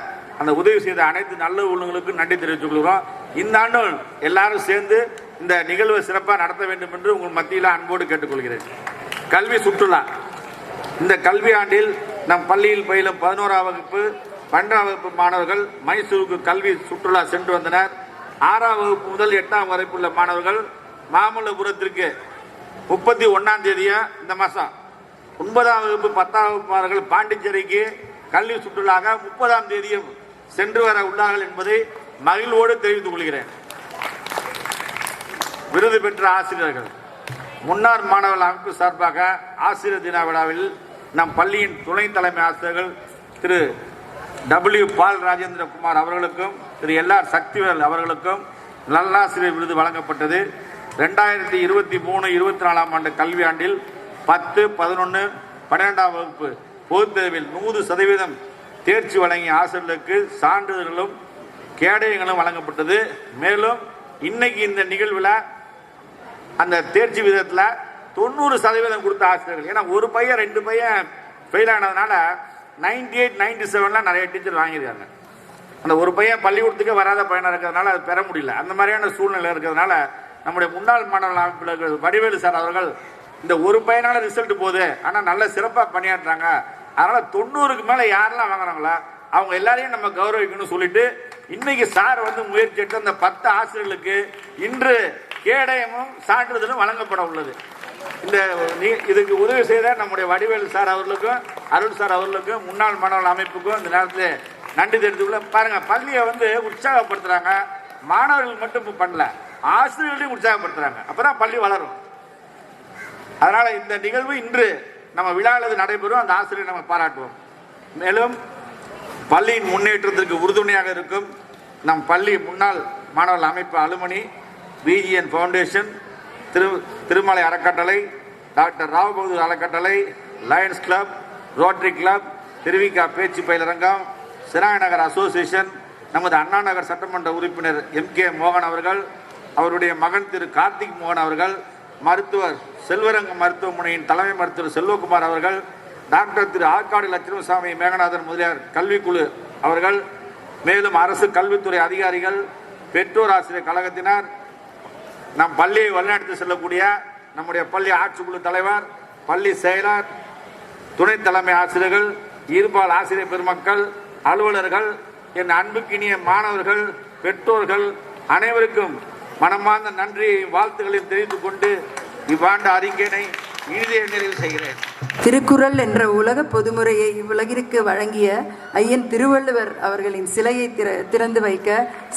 அந்த உதவி செய்த அனைத்து நல்ல உள்ளவங்களுக்கும் நன்றி தெரிவித்துக் கொள்கிறோம். இந்த ஆண்டு எல்லாரும் சேர்ந்து இந்த நிகழ்வை சிறப்பாக நடத்த வேண்டும் என்று உங்கள் மத்தியில் அன்போடு கேட்டுக்கொள்கிறேன். கல்வி சுற்றுலா. இந்த கல்வி ஆண்டில் நம் பள்ளியில் பயிலும் 11ஆம் வகுப்பு 12ஆம் வகுப்பு மாணவர்கள் மைசூருக்கு கல்வி சுற்றுலா சென்று வந்தனர். 6ஆம் வகுப்பு முதல் 8ஆம் வரைப்புள்ள மாணவர்கள் மாமல்லபுரத்திற்கு 31ஆம் தேதியா இந்த மாதம், 9ஆம் வகுப்பு 10ஆம் வகுப்பு மாணவர்கள் பாண்டிச்சேரிக்கு கல்வி சுற்றுலாக 30ஆம் தேதியும் சென்று வர உள்ளார்கள் என்பதை மகிழ்வோடு தெரிவித்துக் கொள்கிறேன். விருது பெற்ற ஆசிரியர்கள். முன்னாள் மாணவர்கள் அமைப்பு சார்பாக ஆசிரியர் தின விழாவில் நம் பள்ளியின் துணை தலைமை ஆசிரியர்கள் திரு W. பால் ராஜேந்திர குமார் அவர்களுக்கும் திரு LR சக்திவேல் அவர்களுக்கும் நல்லாசிரியர் விருது வழங்கப்பட்டது. 2023-24ஆம் ஆண்டு கல்வியாண்டில் 10, 11, 12ஆம் வகுப்பு பொதுத் தேர்வில் 100% தேர்ச்சி வழங்கிய ஆசிரியர்களுக்கு சான்றிதழ்களும் கேடயங்களும் வழங்கப்பட்டது. மேலும் இன்னைக்கு இந்த நிகழ்வில் அந்த தேர்ச்சி விதத்தில் 90% கொடுத்த ஆசிரியர்கள், ஏன்னா ஒரு பையன் 2 பையன் ஃபெயில் ஆனதுனால 98, 97 நிறைய டீச்சர் வாங்கியிருக்காங்க. அந்த ஒரு பையன் பள்ளிக்கூடத்துக்கு வராத பையனாக இருக்கிறதுனால அது பெற முடியல. அந்த மாதிரியான சூழ்நிலை இருக்கிறதுனால நம்முடைய முன்னாள் மாணவர்கள் அமைப்பில் வடிவேலு சார் அவர்கள் இந்த ஒரு பையனால ரிசல்ட் போகுது, ஆனால் நல்ல சிறப்பாக பணியாற்றுறாங்க, அதனால 90க்கு மேலே யாரெல்லாம் வாங்குறாங்களோ அவங்க எல்லாரையும் நம்ம கௌரவிக்கணும்னு சொல்லிட்டு இன்னைக்கு சார் முயற்சி எடுத்து அந்த 10 ஆசிரியர்களுக்கு இன்று கேடயமும் சான்றிதழும் வழங்கப்பட உள்ளது. இதுக்கு உதவி செய்த நம்முடைய வடிவேலு சார் அவர்களுக்கும் அருள் சார் அவர்களுக்கும் முன்னாள் மாணவர்கள் அமைப்புக்கும் இந்த நேரத்தில் நன்றி தெரிவித்துள்ள. பாருங்க, பள்ளியை உற்சாகப்படுத்துறாங்க. மாணவர்கள் மட்டும் பண்ணல, ஆசிரியர்களையும் உற்சாகப்படுத்துறாங்க. அப்பதான் பள்ளி வளரும். அதனால இந்த நிகழ்வு இன்று நம்ம விழாவில் நடைபெறும். அந்த ஆசிரியரை நம்ம பாராட்டுவோம். மேலும் பள்ளியின் முன்னேற்றத்திற்கு உறுதுணையாக இருக்கும் நம் பள்ளி முன்னாள் மாணவர்கள் அமைப்பு அலுமணி, VGN ஃபவுண்டேஷன், திருமலை அறக்கட்டளை, டாக்டர் ராவ் பகதூர் அறக்கட்டளை, Lions club, rotary club, Thiru Vi Ka பேச்சு பயிலரங்கம், சினாய் நகர் அசோசியேஷன், நமது அண்ணா நகர் சட்டமன்ற உறுப்பினர் MK மோகன் அவர்கள், அவருடைய மகன் திரு கார்த்திக் மோகன் அவர்கள், மருத்துவர் செல்வரங்கம் மருத்துவமனையின் தலைமை மருத்துவர் செல்வகுமார் அவர்கள், டாக்டர் திரு ஆற்காடு லட்சுமணசாமி மேகநாதன் முதலியார் கல்விக்குழு அவர்கள், மேலும் அரசு கல்வித்துறை அதிகாரிகள், பெற்றோர் ஆசிரியர் கழகத்தினர், நம் பள்ளியை வழிநடத்தி செல்லக்கூடிய நம்முடைய பள்ளி ஆட்சிக்குழு தலைவர், பள்ளி செயலர், துணை தலைமை ஆசிரியர்கள், ஈர்பால் ஆசிரியர் பெருமக்கள், அலுவலர்கள், என் அன்புக்கினிய மாணவர்கள், பெற்றோர்கள் அனைவருக்கும் மனமார்ந்த நன்றி வாழ்த்துக்களையும் தெரிவித்துக் கொண்டு இவ்வாண்டு அறிக்கையினை இறுதியை நிறைவு செய்கிறேன். திருக்குறள் என்ற உலக பொதுமுறையை இவ்வுலகிற்கு வழங்கிய ஐயன் திருவள்ளுவர் அவர்களின் சிலையை திறந்து வைக்க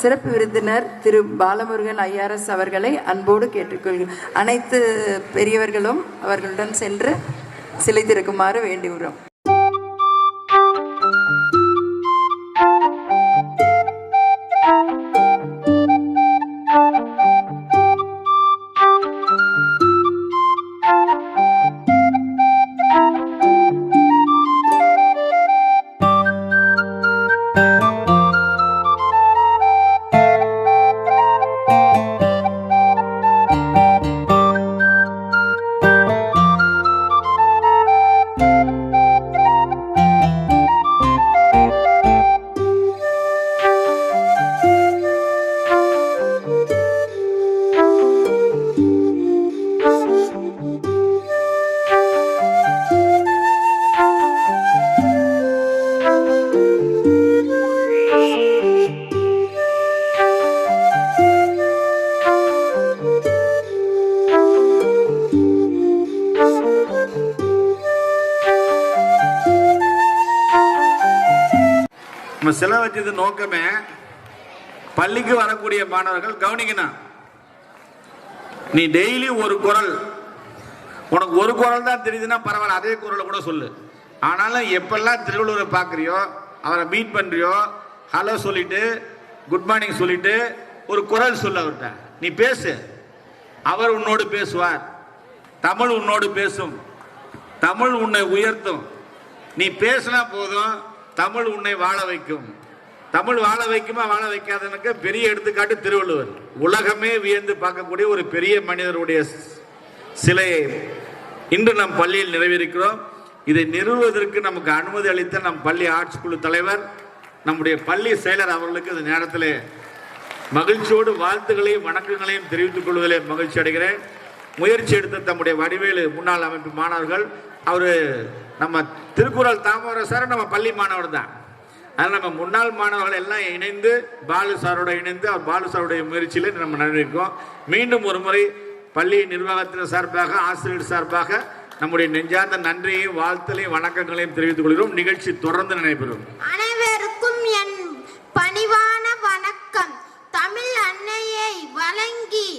சிறப்பு விருந்தினர் திரு பாலமுருகன் IRS அவர்களை அன்போடு கேட்டுக்கொள்கிறேன். அனைத்து பெரியவர்களும் அவர்களுடன் சென்று சிலை திறக்குமாறு வேண்டியுள்ளோம். நம்ம சிலை வச்சது நோக்கமே பள்ளிக்கு வரக்கூடிய மாணவர்கள் கவனிக்கணும். நீ டெய்லி ஒரு குரல், உனக்கு ஒரு குரல் தான் தெரியுதுன்னா பரவாயில்ல, அதே குரலை கூட சொல்லு. ஆனாலும் எப்பெல்லாம் திருவள்ளுவரை பார்க்குறியோ, அவரை மீட் பண்ணுறியோ, ஹலோ சொல்லிட்டு குட் மார்னிங் சொல்லிட்டு ஒரு குரல் சொல்லு அவர்கிட்ட. நீ பேசு, அவர் உன்னோடு பேசுவார். தமிழ் உன்னோடு பேசும், தமிழ் உன்னை உயர்த்தும். நீ பேசினா போதும், தமிழ் உன்னை வாழ வைக்கும். தமிழ் வாழ வைக்குமா வாழ வைக்காதனுக்கு பெரிய எடுத்துக்காட்டு திருவள்ளுவர். உலகமே வியந்து பார்க்கக்கூடிய ஒரு பெரிய மனிதருடைய சிலையை இன்று நம் பள்ளியில் நிறைவேறிக்கிறோம். இதை நிறுவுவதற்கு நமக்கு அனுமதி அளித்த நம் பள்ளி ஆட்சி குழு தலைவர், நம்முடைய பள்ளி செயலர் அவர்களுக்கு இந்த நேரத்தில் மகிழ்ச்சியோடு வாழ்த்துக்களையும் வணக்கங்களையும் தெரிவித்துக் கொள்வதிலே மகிழ்ச்சி அடைகிறேன். முயற்சி எடுத்த தம்முடைய வடிவேலு முன்னாள் அமைப்பு மாணவர்கள், அவர் நம்ம திருக்குறள் தாமரை சார் நம்ம பள்ளி மாணவர் தான். அதனால் நம்ம முன்னாள் மாணவர்கள் எல்லாம் இணைந்து பாலு சாரோட இணைந்து அவர் பாலு சாருடைய முயற்சியில் நம்ம நடந்திருக்கோம். மீண்டும் ஒரு முறை பள்ளி நிர்வாகத்தின் சார்பாக, ஆசிரியர் சார்பாக நம்முடைய நெஞ்சார்ந்த நன்றியையும் வாழ்த்தலையும் வணக்கங்களையும் தெரிவித்துக் கொள்கிறோம். நிகழ்ச்சி தொடர்ந்து நடைபெறும். அனைவருக்கும் என் பணிவான வணக்கம். தமிழ் அன்னையை வணங்கி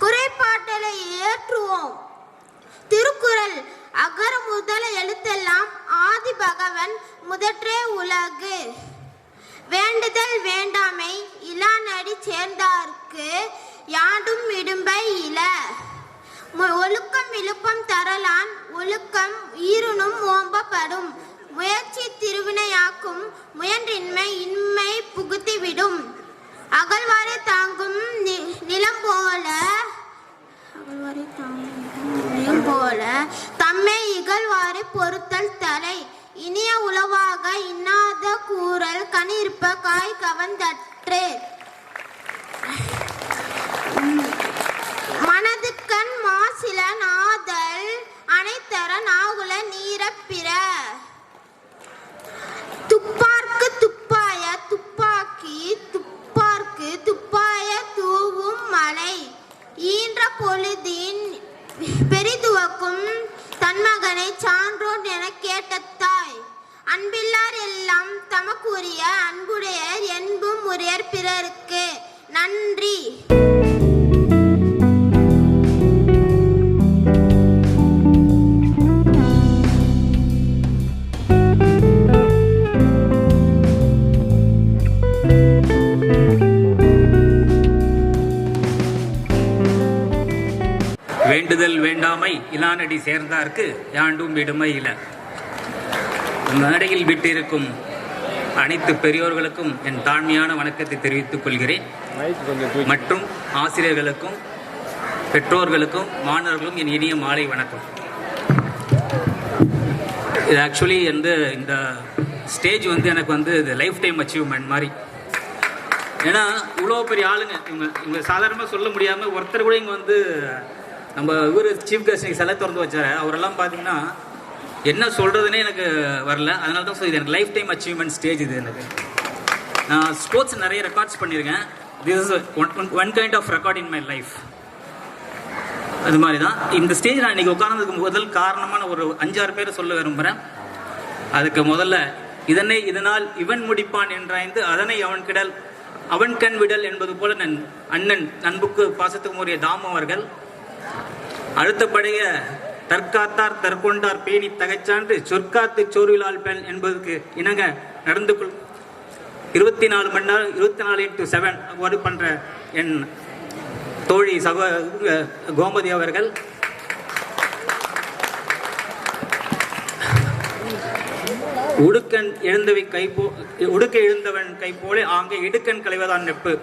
குறைபாட்டலை ஏற்றுவோம். திருக்குறள் அகர முதல எழுத்தெல்லாம் ஆதி பகவன் முதற்றே உலகு. வேண்டுதல் வேண்டாமை இலானடி சேர்ந்தார்க்கு யாண்டும் இடும்பை இல. ஒழுக்கம் விழுப்பம் தரலான் ஒழுக்கம் ஈருணும் ஓம்பப்படும். முயற்சி திருவினையாக்கும் முயன்றின்மை இன்மை புகுத்திவிடும். அகழ்வாரை தாங்கும் நிலம் போல தம்மை இகழ்வாரை பொறுத்தல் தலை. இனிய உளவாக இன்னாத கூறல் கனிர்ப்ப காய் கவர்ந்தற்று. மனதுக்கண் மாசில நாதல் அனைத்தர நாகுல நீரப்பிற. துப்பார்க்கு துப்பாய துப்பாக்கி துப்பார்க்கு துப்பாய தூவும் மலை. ஈன்ற பொழுதின் பெரிதுவக்கும் தன்மகனை சான்றோன் என கேட்ட தாய். அன்பில்லார் எல்லாம் தமக்குரிய அன்புடையர் என்பும் உரியர் பிறருக்கு. நன்றி. வேண்டுதல் வேண்டாமை இலானடி சேர்ந்தார்க்கு யாண்டும் விடுமை இல. மேடையில் விட்டிருக்கும் அனைத்து பெரியோர்களுக்கும் என் தாழ்மையான வணக்கத்தை தெரிவித்துக் கொள்கிறேன். மற்றும் ஆசிரியர்களுக்கும் பெற்றோர்களுக்கும் மாணவர்களும் என் இனிய மாலை வணக்கம். இது ஆக்சுவலி இந்த ஸ்டேஜ் எனக்கு இது லைஃப் டைம் அச்சீவ்மெண்ட் மாதிரி. ஏன்னா இவ்வளோ பெரிய ஆளுங்க, இவங்க சாதாரணமாக சொல்ல முடியாமல் ஒருத்தர் கூட இங்கே நம்ம இவர் சீஃப் கெஸ்ட் சிலை திறந்து வச்சார். அவரெல்லாம் பார்த்தீங்கன்னா என்ன சொல்கிறதுனே எனக்கு வரல. அதனால தான் இது எனக்கு லைஃப் டைம் அச்சீவ்மெண்ட் ஸ்டேஜ். இது எனக்கு நான் ஸ்போர்ட்ஸ் நிறைய ரெக்கார்ட்ஸ் பண்ணியிருக்கேன். This is one kind of record in my life. அது மாதிரி தான் இந்த ஸ்டேஜ் நான் இன்றைக்கி உட்கார்ந்ததுக்கு முதல் காரணமான ஒரு 5-6 பேரை சொல்ல விரும்புகிறேன். அதுக்கு முதல்ல இதனால் இவன் முடிப்பான் என்றாய்ந்து அதனை அவன் கிடல் அவன் கண் விடல் என்பது போல அண்ணன் அன்புக்கு பாசத்துக்கு உரிய தாமு அவர்கள். அடுத்தபடிய தற்காத்தார் தற்கொண்டார் பேணி தகைச்சான்று சொற்காத்து சோர்விலால் பெண் என்பதற்கு இணங்க நடந்து கொள் 24 மணி நேரம் 24/7 ஒர்க் பண்ற என் தோழி கோமதி அவர்கள். உடுக்க எழுந்தவன் கை போல ஆங்கே இடுக்கன் களைவதான் நெப்பு.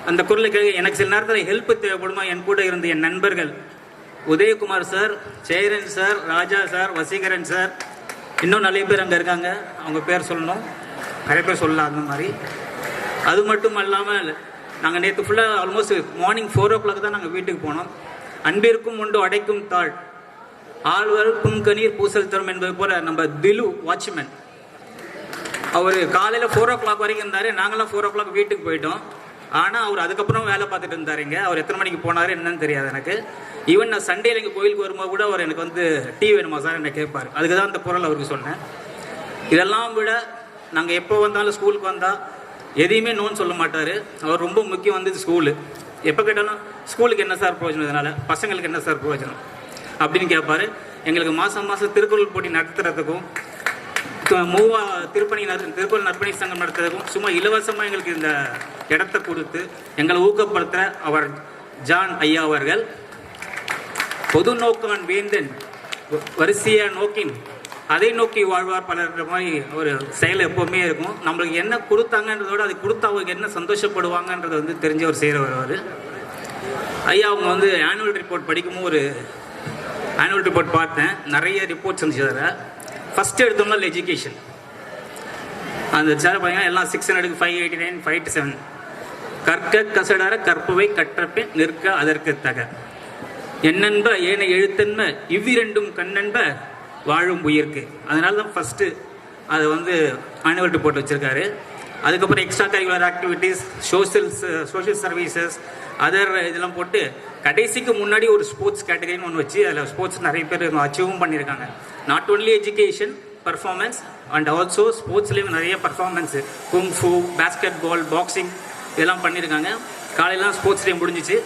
அந்த குரலுக்கு எனக்கு சில நேரத்தில் ஹெல்ப் தேவைப்படுமா என் கூட இருந்த என் நண்பர்கள் உதயகுமார் சார், சேரன் சார், ராஜா சார், வசீகரன் சார், இன்னும் நிறைய பேர் அங்கே இருக்காங்க. அவங்க பேர் சொல்லணும், நிறைய பேர் சொல்லலாம் அந்த மாதிரி. அது மட்டும் இல்லாமல் நாங்கள் நேற்று ஃபுல்லாக ஆல்மோஸ்ட் மார்னிங் 4 o'clock தான் நாங்கள் வீட்டுக்கு போனோம். அன்பிற்கும் உண்டு அடைக்கும் தாழ் ஆழ்வர் புன்கணீர் பூசல் தரும் என்பது போல நம்ம திலு வாட்ச்மேன் அவர் காலையில் 4 o'clock வரைக்கும் இருந்தார். நாங்களாம் 4 o'clock வீட்டுக்கு போயிட்டோம். ஆனால் அவர் அதுக்கப்புறம் வேலை பார்த்துட்டு இருந்தாருங்க. அவர் எத்தனை மணிக்கு போனார் என்னன்னு தெரியாது எனக்கு. ஈவன் நான் சண்டேல இங்கே கோயிலுக்கு வரும்போது கூட அவர் எனக்கு டீ வேணுமா சார் என்ன கேட்பார். அதுக்கு தான் அந்த குரல் அவருக்கு சொன்னேன். இதெல்லாம் விட நாங்கள் எப்போ வந்தாலும் ஸ்கூலுக்கு வந்தால் எதையுமே நோன்னு சொல்ல மாட்டார். அவர் ரொம்ப முக்கியம் வந்து ஸ்கூலு. எப்போ கேட்டாலும் ஸ்கூலுக்கு என்ன சார் பிரயோஜனம், இதனால் பசங்களுக்கு என்ன சார் பிரயோஜனம் அப்படின்னு கேட்பார். எங்களுக்கு மாதம் மாதம் திருக்குறள் போட்டி நடத்துறதுக்கும் திருக்குறள் நற்பணி சங்கம் நடத்துறதுக்கும் சும்மா இலவசமாக எங்களுக்கு இந்த இடத்தை கொடுத்து எங்களை ஊக்கப்படுத்துகிற அவர் ஜான் ஐயா அவர்கள். பொது நோக்கான் வேந்தன் வரிசையாக நோக்கின் அதை நோக்கி வாழ்வார் பலர் மாதிரி ஒரு செயல் எப்போவுமே இருக்கும். நம்மளுக்கு என்ன கொடுத்தாங்கன்றதோட அது கொடுத்து அவங்க என்ன சந்தோஷப்படுவாங்கன்றதை வந்து தெரிஞ்சவர் செய்கிறவர் அவர். ஐயா அவங்க வந்து ஆனுவல் ரிப்போர்ட் படிக்கும்போது ஒரு ஆனுவல் ரிப்போர்ட் பார்த்தேன். நிறைய ரிப்போர்ட்ஸ் இருந்துச்சு. அதில் ஃபஸ்ட்டு எடுத்தோம்னா எஜுகேஷன். அந்த சார் பார்த்தீங்கன்னா எல்லாம் 600, 589, 587. கற்க கசடர கற்பவை கற்றப்பே நிற்க அதற்கு தக என்னென்ப ஏனை எழுத்தென்ப இவ்விரண்டும் கண்ணென்ப வாழும் உயிருக்கு. அதனால தான் ஃபஸ்ட்டு அதை வந்து ஆனுவல் ரிப்போர்ட் வச்சுருக்காரு. அதுக்கப்புறம் extra curricular activities, social services, other இதெல்லாம் போட்டு கடைசிக்கு முன்னாடி ஒரு ஸ்போர்ட்ஸ் கேட்டகரின்னு ஒன்று வச்சு அதில் ஸ்போர்ட்ஸ் நிறைய பேர் அச்சீவும் பண்ணியிருக்காங்க. Not only education performance and also ஸ்போர்ட்ஸ்லேயும் நிறைய performance, kung fu, basketball, boxing இதெல்லாம் பண்ணியிருக்காங்க. காலையெல்லாம் ஸ்போர்ட்ஸ் டே முடிஞ்சிச்சு.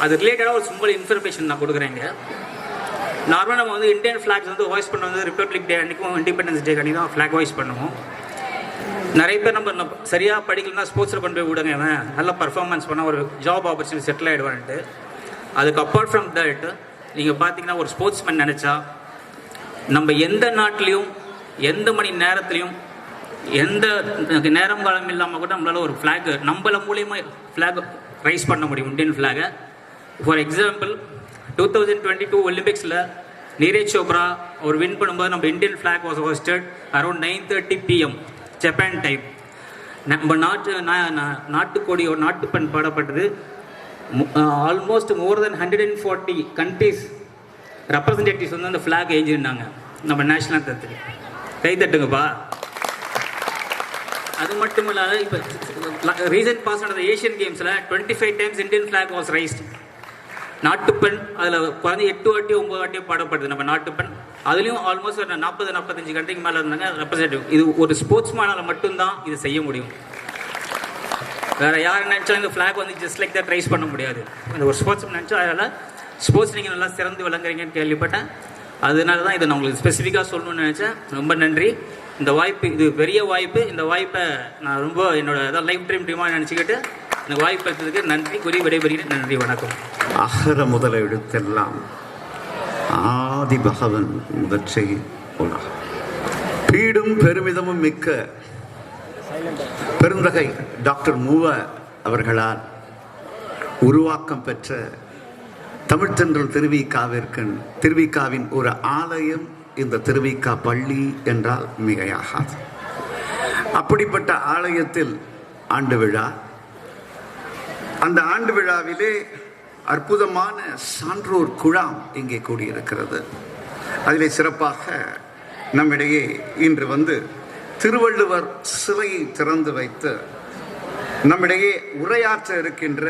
அது ரிலேட்டடாக ஒரு சிம்பிள் இன்ஃபர்மேஷன் நான் கொடுக்குறேங்க. நார்மலாக நம்ம வந்து இந்தியன் ஃப்ளாக்ஸ் வந்து வாய்ஸ் பண்ண வந்து ரிப்பப்ளிக் டே அன்றைக்கும் இண்டிபெண்டன்ஸ் டே அன்றைக்கி தான் ஃப்ளாக் வாய்ஸ் பண்ணுவோம். நிறைய பேர் நம்ம சரியாக படிக்கலன்னா ஸ்போர்ட்ஸில் கொண்டு போய் விடுங்க, நல்ல பர்ஃபார்மன்ஸ் பண்ணால் ஒரு ஜாப் ஆப்பர்ச்சுனிட்டி செட்டில் ஆகிடுவான்ட்டு. அதுக்கு அப்பார்ட் ஃப்ரம் தட் நீங்கள் பார்த்தீங்கன்னா ஒரு ஸ்போர்ட்ஸ்மேன் நினச்சா நம்ம எந்த நாட்டிலையும் எந்த மணி நேரத்துலையும் எந்த நேரம் காலம் இல்லாமல் கூட நம்மளால் ஒரு ஃப்ளாக் நம்மள மூலியமாக ஃப்ளாக் ரைஸ் பண்ண முடியும், இந்தியன் ஃப்ளாகை. ஃபார் எக்ஸாம்பிள் 2022 ஒலிம்பிக்ஸில் நீரஜ் சோப்ரா அவர் வின் பண்ணும்போது நம்ம Indian flag was hosted around 9:30 PM Japan time. நம்ம நாட்டுக்கொடி ஒரு நாட்டுப்பண் பாடப்பட்டது. Almost more than 140 countries representatives வந்து அந்த ஃப்ளாக் எழுதிருந்தாங்க நம்ம நேஷனல் தத்துக்கு. கை தட்டுங்கப்பா. அது மட்டும் இல்லாத இப்போ ரீசன்ட் பாஸ் நடந்த ஏஷியன் கேம்ஸில் 25 times Indian flag was raised. நாட்டுப்பெண் அதில் குறைஞ்சி 8 வாட்டியோ 9 வாட்டியோ பாடப்படுது நம்ம நாட்டுப்பெண். அதுலேயும் ஆல்மோஸ்ட் ஒரு 40-45 கண்ட்ரிக்கு மேலே இருந்தாங்க ரெப்ரசன்டேட்டிவ். இது ஒரு ஸ்போர்ட்ஸ் மேனால் மட்டும்தான் இது செய்ய முடியும். வேறு யார் நினச்சாலும் இந்த ஃப்ளாக் வந்து ஜஸ்ட் லைக் தட் ரைஸ் பண்ண முடியாது. இந்த ஒரு ஸ்போர்ட்ஸ் நினச்சா அதனால் ஸ்போர்ட்ஸ் நீங்கள் நல்லா சிறந்து விளங்குறீங்கன்னு கேள்விப்பட்டேன். அதனால தான் இதை நான் உங்களுக்கு ஸ்பெசிஃபிக்காக சொல்லணும்னு நினச்சேன். ரொம்ப நன்றி. இந்த வாய்ப்பு இது பெரிய வாய்ப்பு. இந்த வாய்ப்பை நான் ரொம்ப என்னோட லைஃப் ட்ரீமாக நினச்சிக்கிட்டு இந்த வாய்ப்பு எடுத்ததுக்கு நன்றி கூறி விடைபெறுகிறேன். நன்றி, வணக்கம். அகர முதல எழுத்தெல்லாம் ஆதி பகவன் முதற்றை உலகம். பீடும் பெருமிதமும் மிக்க பெருந்தகை டாக்டர் மூவ அவர்களால் உருவாக்கம் பெற்ற தமிழ்த்தென்றல் திருவிக்காவின் ஒரு ஆலயம் இந்த திருவிக்கா பள்ளி என்றால் மிகையாகாது. அப்படிப்பட்ட ஆலயத்தில் ஆண்டு விழா. அந்த ஆண்டு விழாவிலே அற்புதமான சான்றோர் குழாம் இங்கே கூடியிருக்கிறது. அதிலே சிறப்பாக நம்மிடையே இன்று வந்து திருவள்ளுவர் சிலையை திறந்து வைத்து நம்மிடையே உரையாற்ற இருக்கின்ற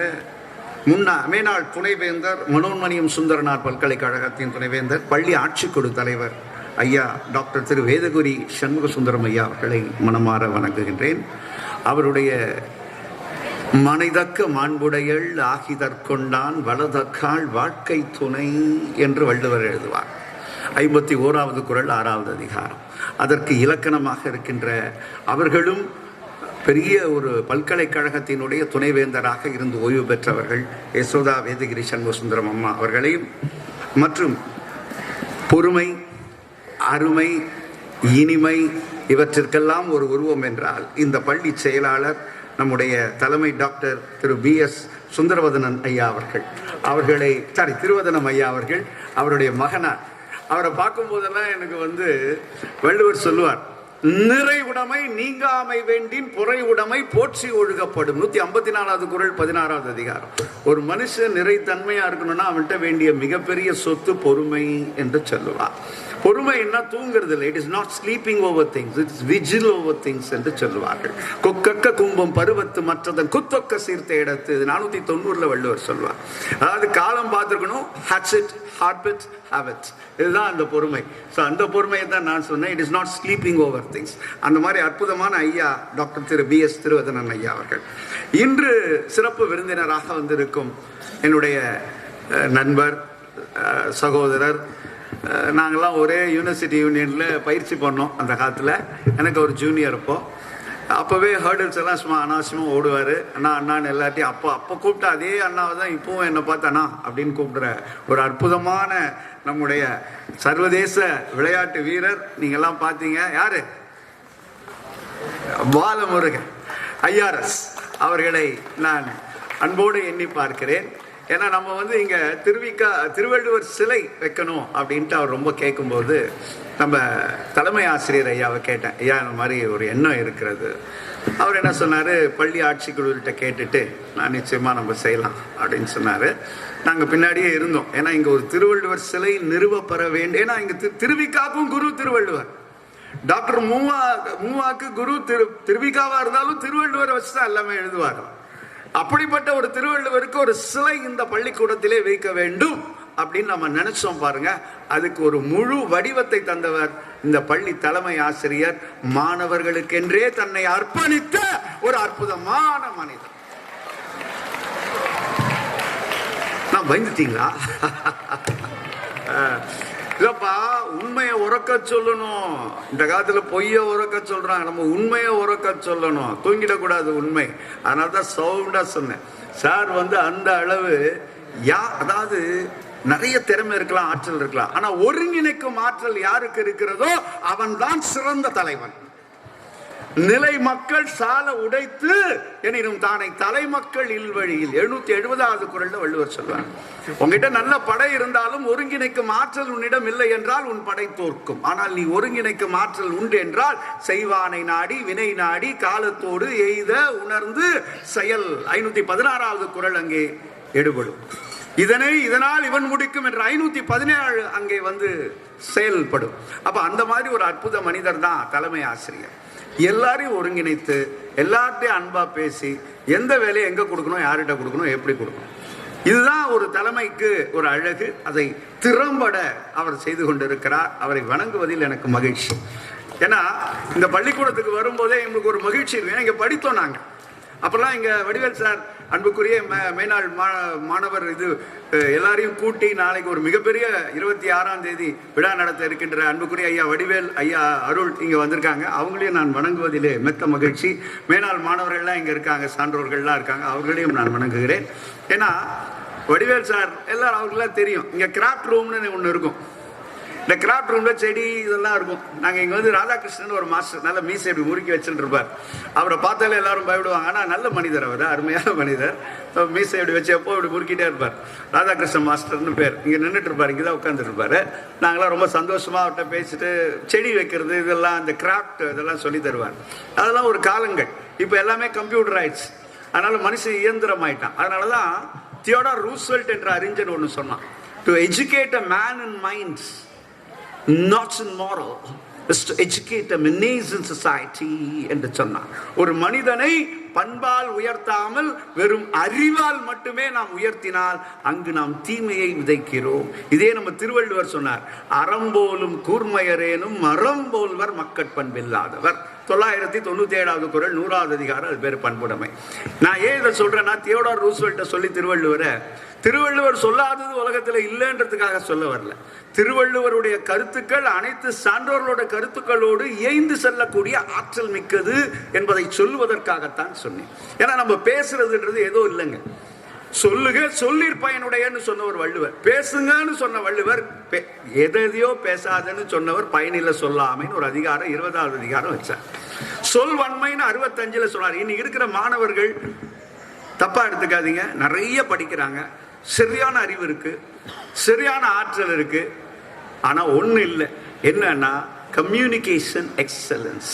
மேனாள் துணைவேந்தர் மனோன்மணியம் சுந்தரனார் பல்கலைக்கழகத்தின் துணைவேந்தர், பள்ளி ஆட்சிக்குழு தலைவர் ஐயா டாக்டர் திரு வேதகுரி சண்முக சுந்தரம் ஐயா அவர்களை மனமாற வணங்குகின்றேன். அவருடைய மனைதக்க மாண்புடையள் ஆகிதற்கொண்டான் வலதக்காள் வாழ்க்கை துணை என்று வள்ளுவர் எழுதுவார். 51வது குறள் 6வது அதிகாரம். அதற்கு இலக்கணமாக இருக்கின்ற அவர்களும் பெரிய ஒரு பல்கலைக்கழகத்தினுடைய துணைவேந்தராக இருந்து ஓய்வு பெற்றவர்கள் யசோதா வேதகிரி சண்முக சுந்தரம் அம்மா அவர்களையும், மற்றும் பொறுமை, அருமை, இனிமை இவற்றிற்கெல்லாம் ஒரு உருவம் என்றால் இந்த பள்ளி செயலாளர் நம்முடைய தலைமை டாக்டர் திரு BS சுந்தரவதனன் ஐயா திருவதனம் ஐயா அவர்கள், அவருடைய மகனார். அவரை பார்க்கும் போதெல்லாம் எனக்கு வந்து வள்ளுவர் சொல்லுவார், நிறை உடைமை நீங்காமை வேண்டின் புறை உடைமை போற்றி ஒழுகப்படும். 154வது குறள் 16வது அதிகாரம். ஒரு மனுஷன் நிறைத்தன்மையா இருக்கணும்னா அவன்கிட்ட வேண்டிய மிகப்பெரிய சொத்து பொறுமை என்று சொல்லுவார். பொறுமைன்னா தூங்குறது இல்லை. It is not sleeping over things, it is vigil over things என்று சொல்வார்கள். கொக்கக்க கும்பம் பருவத்து மற்றதன் குத்தொக்க சீர்த்த இடத்து, 490 வள்ளுவர் சொல்வார். அதாவது காலம் பார்த்துருக்கணும், hatch it, heart it, have it. இதுதான் அந்த பொறுமை. ஸோ அந்த பொறுமையை தான் நான் சொன்னேன். It is not sleeping over things. அந்த மாதிரி அற்புதமான ஐயா டாக்டர் திரு BS திருவதனன் ஐயா அவர்கள் இன்று சிறப்பு விருந்தினராக வந்திருக்கும் என்னுடைய நண்பர், சகோதரர். நாங்கள்லாம் ஒரே யூனிவர்சிட்டி யூனியனில் பயிற்சி பண்ணோம் அந்த காலத்தில். எனக்கு ஒரு ஜூனியர். அப்போவே ஹேர்டில்ஸ் எல்லாம் சும்மா அனாவசியமாக ஓடுவார். அண்ணா அண்ணான்னு எல்லாத்தையும் அப்போ கூப்பிட்ட அதே அண்ணாவை தான் இப்போவும் என்னை பார்த்து அண்ணா அப்படின்னு கூப்பிடுற ஒரு அற்புதமான நம்முடைய சர்வதேச விளையாட்டு வீரர். நீங்கள்லாம் பார்த்தீங்க. யாரு? பாலமுருகன் IRS அவர்களை நான் அன்போடு எண்ணி பார்க்கிறேன். ஏன்னா நம்ம இங்கே திருவள்ளுவர் சிலை வைக்கணும் அப்படின்ட்டு அவர் ரொம்ப கேட்கும்போது நம்ம தலைமை ஆசிரியர் ஐயாவை கேட்டேன், ஐயா இந்த மாதிரி ஒரு எண்ணம் இருக்கிறது. அவர் என்ன சொன்னார், பள்ளி ஆட்சிக்குழுவிட்ட கேட்டுட்டு நான் நிச்சயமாக நம்ம செய்யலாம் அப்படின்னு சொன்னார். நாங்கள் பின்னாடியே இருந்தோம். ஏன்னா இங்கே ஒரு திருவள்ளுவர் சிலை நிறுவப்பெற வேண்டும். ஏன்னா இங்கே திருவிக்காக்கும் குரு திருவள்ளுவர், டாக்டர் மூவாக்கு குரு திருவிக்காவாக இருந்தாலும் திருவள்ளுவரை வச்சு தான் எல்லாமே எழுதுவார். அப்படிப்பட்ட ஒரு திருவள்ளுவருக்கு ஒரு சிலை இந்த பள்ளிக்கூடத்திலே வைக்க வேண்டும் அப்படின்னு நம்ம நினைச்சோம் பாருங்க. அதுக்கு ஒரு முழு வடிவத்தை தந்தவர் இந்த பள்ளி தலைமை ஆசிரியர். மாணவர்களுக்கென்றே தன்னை அர்ப்பணித்த ஒரு அற்புதமான மனிதர். நான் பயந்துட்டீங்களா? இல்லப்பா, உண்மையை உறக்க சொல்லணும். இந்த காலத்துல பொய்ய உறக்க சொல்றாங்க, நம்ம உண்மையை உறக்க சொல்லணும், தூங்கிடக்கூடாது உண்மை. அதனால தான் சவுண்டா சொன்னேன். சார் அந்த அளவு அதாவது நிறைய திறமை இருக்கலாம், ஆற்றல் இருக்கலாம். ஆனா ஒருங்கிணைக்கும் ஆற்றல் யாருக்கு இருக்கிறதோ அவன் தான் சிறந்த தலைவன். நிலை மக்கள் சால உடைத்து எனினும் தானை தலைமக்கள் இல்வழியில் 770வது குறள்ல வள்ளுவர் சொல்வார். உங்ககிட்ட நல்ல படை இருந்தாலும் ஒருங்கிணைக்கும் ஆற்றல் உன்னிடம் இல்லை என்றால் உன் படை தோற்கும். ஆனால் நீ ஒருங்கிணைக்கும் ஆற்றல் உண்டு என்றால் செய்வானை நாடி வினை நாடி காலத்தோடு எய்த உணர்ந்து செயல். 516வது குறள் அங்கே எடுபடும். இதனால் இவன் முடிக்கும் என்ற 517 அங்கே செயல்படும். அப்ப அந்த மாதிரி ஒரு அற்புத மனிதர் தான் தலைமை ஆசிரியர். எல்லாரையும் ஒருங்கிணைத்து எல்லார்ட்டையும் அன்பா பேசி எந்த வேலையை எங்க கொடுக்கணும், யார்கிட்ட கொடுக்கணும், எப்படி கொடுக்கணும், இதுதான் ஒரு தலைமைக்கு ஒரு அழகு. அதை திறம்பட அவர் செய்து கொண்டிருக்கிறார். அவரை வணங்குவதில் எனக்கு மகிழ்ச்சி. ஏன்னா இந்த பள்ளிக்கூடத்துக்கு வரும்போதே எங்களுக்கு ஒரு மகிழ்ச்சி இருக்கு. இங்க படித்தோம் நாங்க. அப்பெல்லாம் இங்க வடிவேல் சார் அன்புக்குரிய மேனாள் மாணவர் எல்லாரையும் கூட்டி நாளைக்கு ஒரு மிகப்பெரிய 26ஆம் தேதி விழா நடத்த இருக்கின்ற அன்புக்குரிய ஐயா வடிவேல், ஐயா அருள் இங்க வந்திருக்காங்க. அவங்களையும் நான் வணங்குவதிலே மெத்த மகிழ்ச்சி. மேனாள் மாணவர்கள்லாம் இங்க இருக்காங்க, சான்றோர்கள்லாம் இருக்காங்க, அவர்களையும் நான் வணங்குகிறேன். ஏன்னா வடிவேல் சார் எல்லாரும் அவங்களுக்குலாம் தெரியும். இங்க கிராஃப்ட் ரூம்னு ஒன்று இருக்கும். இந்த கிராஃப்ட் ரூம்ல செடி இதெல்லாம் இருக்கும். நாங்கள் இங்கே ராதாகிருஷ்ணன் ஒரு மாஸ்டர், நல்ல மீசை இப்படி முறுக்கி வச்சுட்டு இருப்பார். அவரை பார்த்தாலே எல்லாரும் பயப்படுவாங்க. ஆனால் நல்ல மனிதர், அவர் அருமையான மனிதர். மீசை இப்படி வச்சு எப்போ இப்படி முறுக்கிட்டே இருப்பார். ராதாகிருஷ்ணன் மாஸ்டர்னு பேர். இங்கே நின்றுட்டு இருப்பார், இங்கே தான் உட்காந்துட்டு இருப்பாரு. நாங்களாம் ரொம்ப சந்தோஷமா அவர்கிட்ட பேசிட்டு செடி வைக்கிறது இதெல்லாம் அந்த கிராஃப்ட் இதெல்லாம் சொல்லி தருவார். அதெல்லாம் ஒரு காலங்கள். இப்போ எல்லாமே கம்ப்யூட்டர் ஆயிடுச்சு. அதனால மனுஷன் இயந்திரம் ஆயிட்டான். அதனாலதான் தியோடார் ரூஸ்வெல்ட் என்ற அறிஞர் ஒன்று சொன்னான், to educate a man in minds not in moral is to educate a menace in society என்று சொன்னார். ஒரு மனிதனை பண்பால் உயர்த்தாமல் வெறும் அறிவால் மட்டுமே நாம் உயர்த்தினால் அங்கு நாம் தீமையை விதைக்கிறோம். இதே நம்ம திருவள்ளுவர் சொன்னார், அறம்போலும் கூர்மையரேனும் மரம்போல்வர் மக்கட்பண்பில்லாதவர். 997வது குறள் 100வது அதிகாரம், அது பேர் பண்புடைமை. நான் ஏன் இதை சொல்றேன்னா, தியோடார் ரூஸ்வெல்ட்ட சொல்லி திருவள்ளுவர் சொல்லாதது உலகத்தில் இல்லைன்றதுக்காக சொல்ல வரல. திருவள்ளுவருடைய கருத்துக்கள் அனைத்து சான்றோர்களோட கருத்துக்களோடு இயைந்து செல்லக்கூடிய ஆற்றல் மிக்கது என்பதை சொல்லுவதற்காகத்தான் சொன்னேன். ஏன்னா நம்ம பேசுறதுன்றது ஏதோ இல்லைங்க. சொல்லுக சொல்லிற் பயனுடையன்னு சொன்னவர் வள்ளுவர், பேசுங்கன்னு சொன்ன வள்ளுவர் எதையோ பேசாதன்னு சொன்னவர் பயனில சொல்லாமைன்னு ஒரு அதிகாரம் 20வது அதிகாரம் வச்சார். சொல் வன்மைன்னு 65ல் சொன்னார். இன்னைக்கு இருக்கிற மாணவர்கள் தப்பா எடுத்துக்காதீங்க, நிறைய படிக்கிறாங்க, சரியான அறிவு இருக்கு, சரியான ஆற்றல் இருக்கு. ஆனா ஒண்ணு இல்லை, என்னன்னா கம்யூனிகேஷன் எக்ஸலன்ஸ்.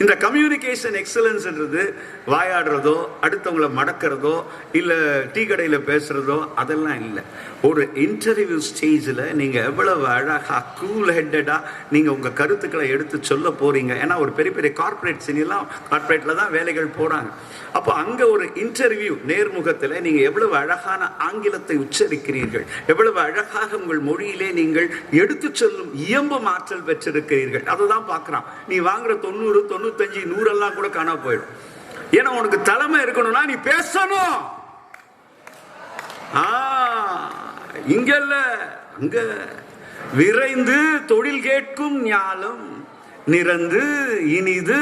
இந்த கம்யூனிகேஷன் எக்ஸலன்ஸ்ன்றது வாயாடுறதோ அடுத்தவங்களை மடக்கிறதோ இல்லை டீ கடையில் பேசுறதோ அதெல்லாம் இல்லை. ஒரு இன்டர்வியூ ஸ்டேஜில் நீங்கள் எவ்வளவு அழகாக கூல் ஹெட்டடாக நீங்கள் உங்கள் கருத்துக்களை எடுத்து சொல்ல போகிறீங்க. ஏன்னா ஒரு பெரிய பெரிய கார்ப்பரேட்டில் தான் வேலைகள் போகிறாங்க. அப்போ அங்கே ஒரு இன்டர்வியூ நேர்முகத்தில் நீங்கள் எவ்வளவு அழகான ஆங்கிலத்தை உச்சரிக்கிறீர்கள், எவ்வளவு அழகாக உங்கள் மொழியிலே நீங்கள் எடுத்து சொல்லும் இயம்பு ஆற்றல் பெற்றிருக்கிறீர்கள். அதை தான் பார்க்குறான். நீ வாங்குற 90, 95, 100 எல்லாம் கூட காணா போயிடும். ஏன்னா உனக்கு தலைமை இருக்கணும்னா நீ பேசணும். இங்க இல்ல, அங்க விரைந்து தொழில் கேட்கும் ஞாலம் நிறந்து இனிது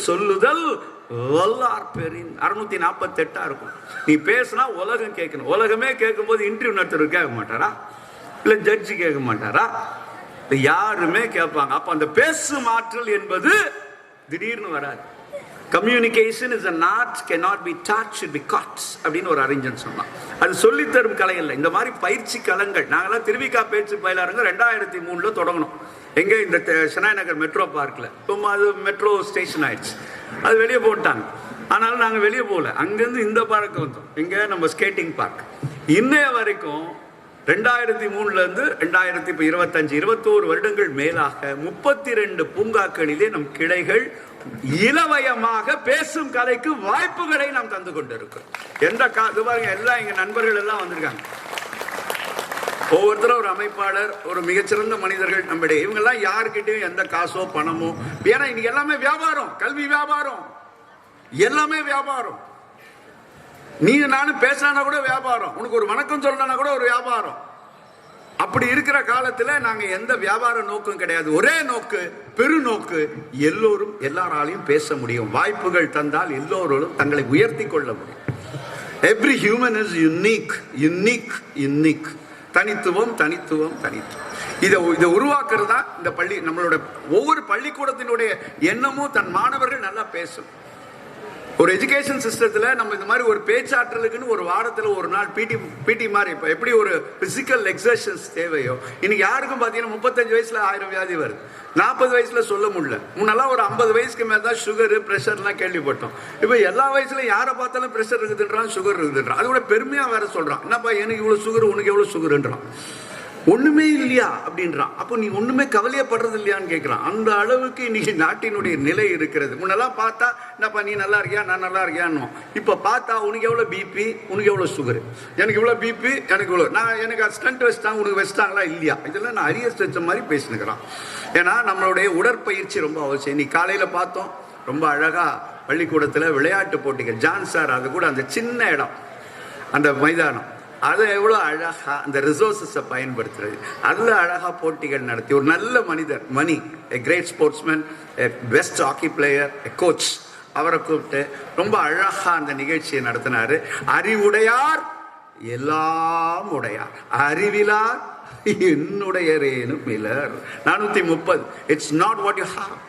சொல்லுதல் வல்லார் பெரின். 648 இருக்கும். நீ பேசினா உலகம் கேட்கணும். உலகமே கேட்கும் போது இன்டர்வியூ நடத்துறது கேட்க மாட்டாரா? இல்ல ஜட்ஜி கேட்க மாட்டாரா? யாருமே கேட்பாங்க. அப்ப அந்த பேசும் ஆற்றல் என்பது திடீர்னு வராது. Communication is an art, cannot be taught, should be caught அப்படின்னு ஒரு அறிஞன் சொன்னான். அது சொல்லித்தரும் கலை இல்லை. இந்த மாதிரி பயிற்சி களங்கள் நாங்களாம் திருவிக்கா பேச்சு பயிலாருங்க 2003 தொடங்கணும். எங்க இந்த சென்னை நகர் மெட்ரோ பார்க்ல. அது மெட்ரோ ஸ்டேஷன் ஆயிடுச்சு, அது வெளியே போட்டாங்க. ஆனாலும் நாங்க வெளியே போகல, அங்கிருந்து இந்த பார்க்கு வந்தோம். எங்க நம்ம ஸ்கேட்டிங் பார்க். இன்னைய வரைக்கும் 2003 இருந்து 2025 21 வருடங்கள் மேலாக 32 பூங்காக்களிலே நம் கிளைகள் இலவயமாக பேசும் கலைக்கு வாய்ப்புகளை நாம் தந்து கொண்டிருக்கிறோம். எந்த பாருங்க, எல்லாம் எங்க நண்பர்கள் எல்லாம் வந்திருக்காங்க. ஒவ்வொருத்தரும் ஒரு அமைப்பாளர், ஒரு மிகச்சிறந்த மனிதர்கள் நம்முடைய. இவங்க எல்லாம் யாருக்கிட்டையும் எந்த காசோ பணமோ, ஏன்னா இன்னைக்கு எல்லாமே வியாபாரம், கல்வி வியாபாரம், எல்லாமே வியாபாரம். நீ நானும் பேசினா கூட வியாபாரம், உனக்கு ஒரு வணக்கம் சொல்லனா கூட ஒரு வியாபாரம். அப்படி இருக்கிற காலத்துல நாங்க எந்த வியாபார நோக்கம் கிடையாது. ஒரே நோக்கு, பெருநோக்கு, எல்லோரும் எல்லாராலையும் பேச முடியும். வாய்ப்புகள் தந்தால் எல்லோரும் தங்களை உயர்த்தி கொள்ள முடியும். Every human is unique, unique, unique. தனித்துவம், தனித்துவம், தனித்துவம். இதை உருவாக்குறது தான் இந்த பள்ளி. நம்மளோட ஒவ்வொரு பள்ளிக்கூடத்தினுடைய எண்ணமும் தன் மாணவர்கள் நல்லா பேசும். ஒரு எஜுகேஷன் சிஸ்டத்துல நம்ம இந்த மாதிரி ஒரு பேச்சாற்றலுக்குன்னு ஒரு வாரத்துல ஒரு நாள் பிடி மாதிரி, இப்ப எப்படி ஒரு பிசிக்கல் எக்ஸர்சைஸ் தேவையோ, இன்னைக்கு யாருக்கும் பாத்தீங்கன்னா 35 வயசுல 1000 வியாதி வருது. 40 வயசுல சொல்ல முடியல. முன்னெல்லாம் ஒரு 50 வயசுக்கு மேலதான் சுகர், பிரஷர்லாம் கேள்விப்பட்டோம். இப்ப எல்லா வயசுல யாரை பார்த்தாலும் பிரஷர் இருக்குதுன்றான், சுகர் இருக்குதுன்றான். அது கூட பெருமையா வேற சொல்றான். என்னப்பா எனக்கு இவ்வளவு சுகர், உனக்கு எவ்வளவு சுகர்ன்றான். ஒண்ணுமே இல்லையா அப்படின்றான். அப்போ நீ ஒண்ணுமே கவலையப்படுறது இல்லையான்னு கேட்கிறான். அந்த அளவுக்கு இன்னைக்கு நாட்டினுடைய நிலை இருக்கிறது. முன்னெல்லாம் பார்த்தா என்னப்பா நீ நல்லா இருக்கியா, நான் நல்லா இருக்கியான்னு. இப்ப பார்த்தா உனக்கு எவ்வளவு பிபி, உனக்கு எவ்வளவு சுகர், எனக்கு இவ்வளவு பிபி, எனக்கு இவ்வளவு, நான் எனக்கு ஸ்டண்ட் வச்சுட்டாங்க, உனக்கு வச்சுட்டாங்களா இல்லையா, இதெல்லாம் நான் அரியர்ஸ் வச்ச மாதிரி பேசினுக்கிறான். ஏன்னா நம்மளுடைய உடற்பயிற்சி ரொம்ப அவசியம். இன்னைக்கு காலையில பார்த்தோம், ரொம்ப அழகா பள்ளிக்கூடத்துல விளையாட்டு போட்டிகள். ஜான் சார் அது கூட அந்த சின்ன இடம், அந்த மைதானம், அதை எவ்வளோ அழகா அந்த ரிசோர்ஸஸை பயன்படுத்துறது, அதில் அழகா போட்டிகள் நடத்தி ஒரு நல்ல மனிதர் Mani, a great sportsman, a best hockey player, a coach, அவரை கூப்பிட்டு ரொம்ப அழகா அந்த நிகழ்ச்சியை நடத்தினாரு. அறிவுடையார் எல்லாம் உடையார், அறிவிலார் என்னுடையரேனும் இலர். 430. It's not what you have,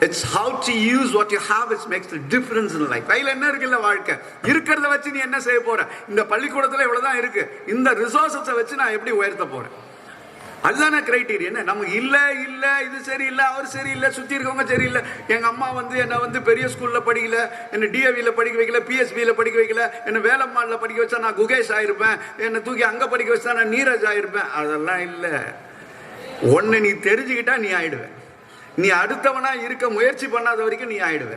it's how to use what you have, which makes the difference in life. கையில என்ன இருக்குல்ல, வாழ்க்கை இருக்கிறத வச்சு நீ என்ன செய்ய போற? இந்த பள்ளிக்கூடத்துல இவ்வளவுதான் இருக்கு, இந்த ரிசோர்ஸஸை வச்சு நான் எப்படி உயர்த்த போறேன்? அதுதானே கிரைட்டீரியன். நமக்கு இல்ல இல்ல இது சரியில்லை, அவர் சரியில்லை, சுத்தி இருக்கவங்க சரியில்லை. எங்க அம்மா என்ன பெரிய ஸ்கூல்ல படிக்கல, என்ன டிஏவில படிக்க வைக்கல, பிஎஸ்பியில படிக்க வைக்கல, என்ன வேலம்மாள்ல படிக்க வச்சா நான் குகேஷ் ஆயிருப்பேன், என்ன தூக்கி அங்க படிக்க வச்சா நான் நீரஜ் ஆயிருப்பேன். அதெல்லாம் இல்ல. ஒன்னு நீ தெரிஞ்சுக்கிட்டா நீ ஆயிடுவேன். நீ அடுத்தவனா இருக்க முயற்சி பண்ணாத வரைக்கும் நீ ஆயிடுவ.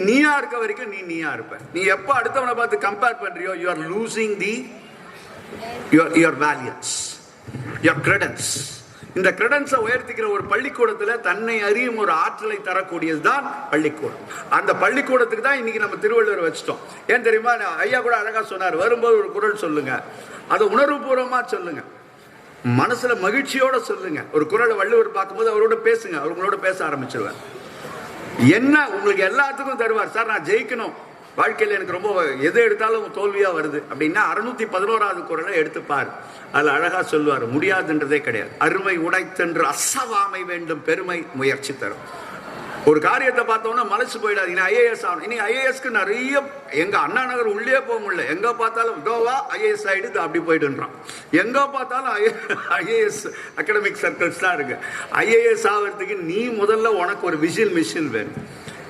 நீயா இருக்க வரைக்கும் நீயா இருப்ப. நீ எப்ப அடுத்தவனை பார்த்து compare பண்றியோ, you are losing your values, your credence. இந்த கிரெடன்ஸை உயர்த்திக்கிற ஒரு பள்ளிக்கூடத்துல தன்னை அறியும் ஒரு ஆற்றலை தரக்கூடியதுதான் பள்ளிக்கூடம். அந்த பள்ளிக்கூடத்துக்கு தான் இன்னைக்கு நம்ம திருவள்ளுவர் வச்சிட்டோம். ஏன் தெரியுமா? ஐயா கூட அழகா சொன்னார், வரும்போது ஒரு குரல் சொல்லுங்க, அதை உணர்வுபூர்வமா சொல்லுங்க, மனசுல மகிழ்ச்சியோட சொல்லுங்க. ஒரு குரலை வள்ளுவர் பார்க்கும்போது அவரோட பேசுங்க, அவர் உங்களோட பேச ஆரம்பிச்சிருவார். என்ன உங்களுக்கு எல்லாத்துக்கும் தருவார். சார் நான் ஜெயிக்கணும், வாழ்க்கையில் எனக்கு ரொம்ப எது எடுத்தாலும் தோல்வியா வருது அப்படின்னா 611வது குரலை எடுத்துப்பார். அதுல அழகா சொல்லுவார், முடியாதுன்றதே கிடையாது, அருமை உடைத்தென்று அசவாமை வேண்டும், பெருமை முயற்சி தரும். ஒரு காரியத்தை பார்த்தோம்னா மலைச்சு போயிடாது. ஐஏஎஸ் ஆகணும். இனி ஐஏஎஸ்க்கு நிறைய, எங்க அண்ணா நகர் உள்ளே போக முடியல, எங்க பார்த்தாலும் கோவா ஐஏஎஸ் ஆயிடுது, அப்படி போயிட்டுன்றான். எங்க பார்த்தாலும் ஐஏஎஸ் அகாடமிக் சர்க்கிள்ஸ் தான் இருக்கு. ஐஏஎஸ் ஆகிறதுக்கு நீ முதல்ல உனக்கு ஒரு விஷுவல் மிஷின் வேணும்.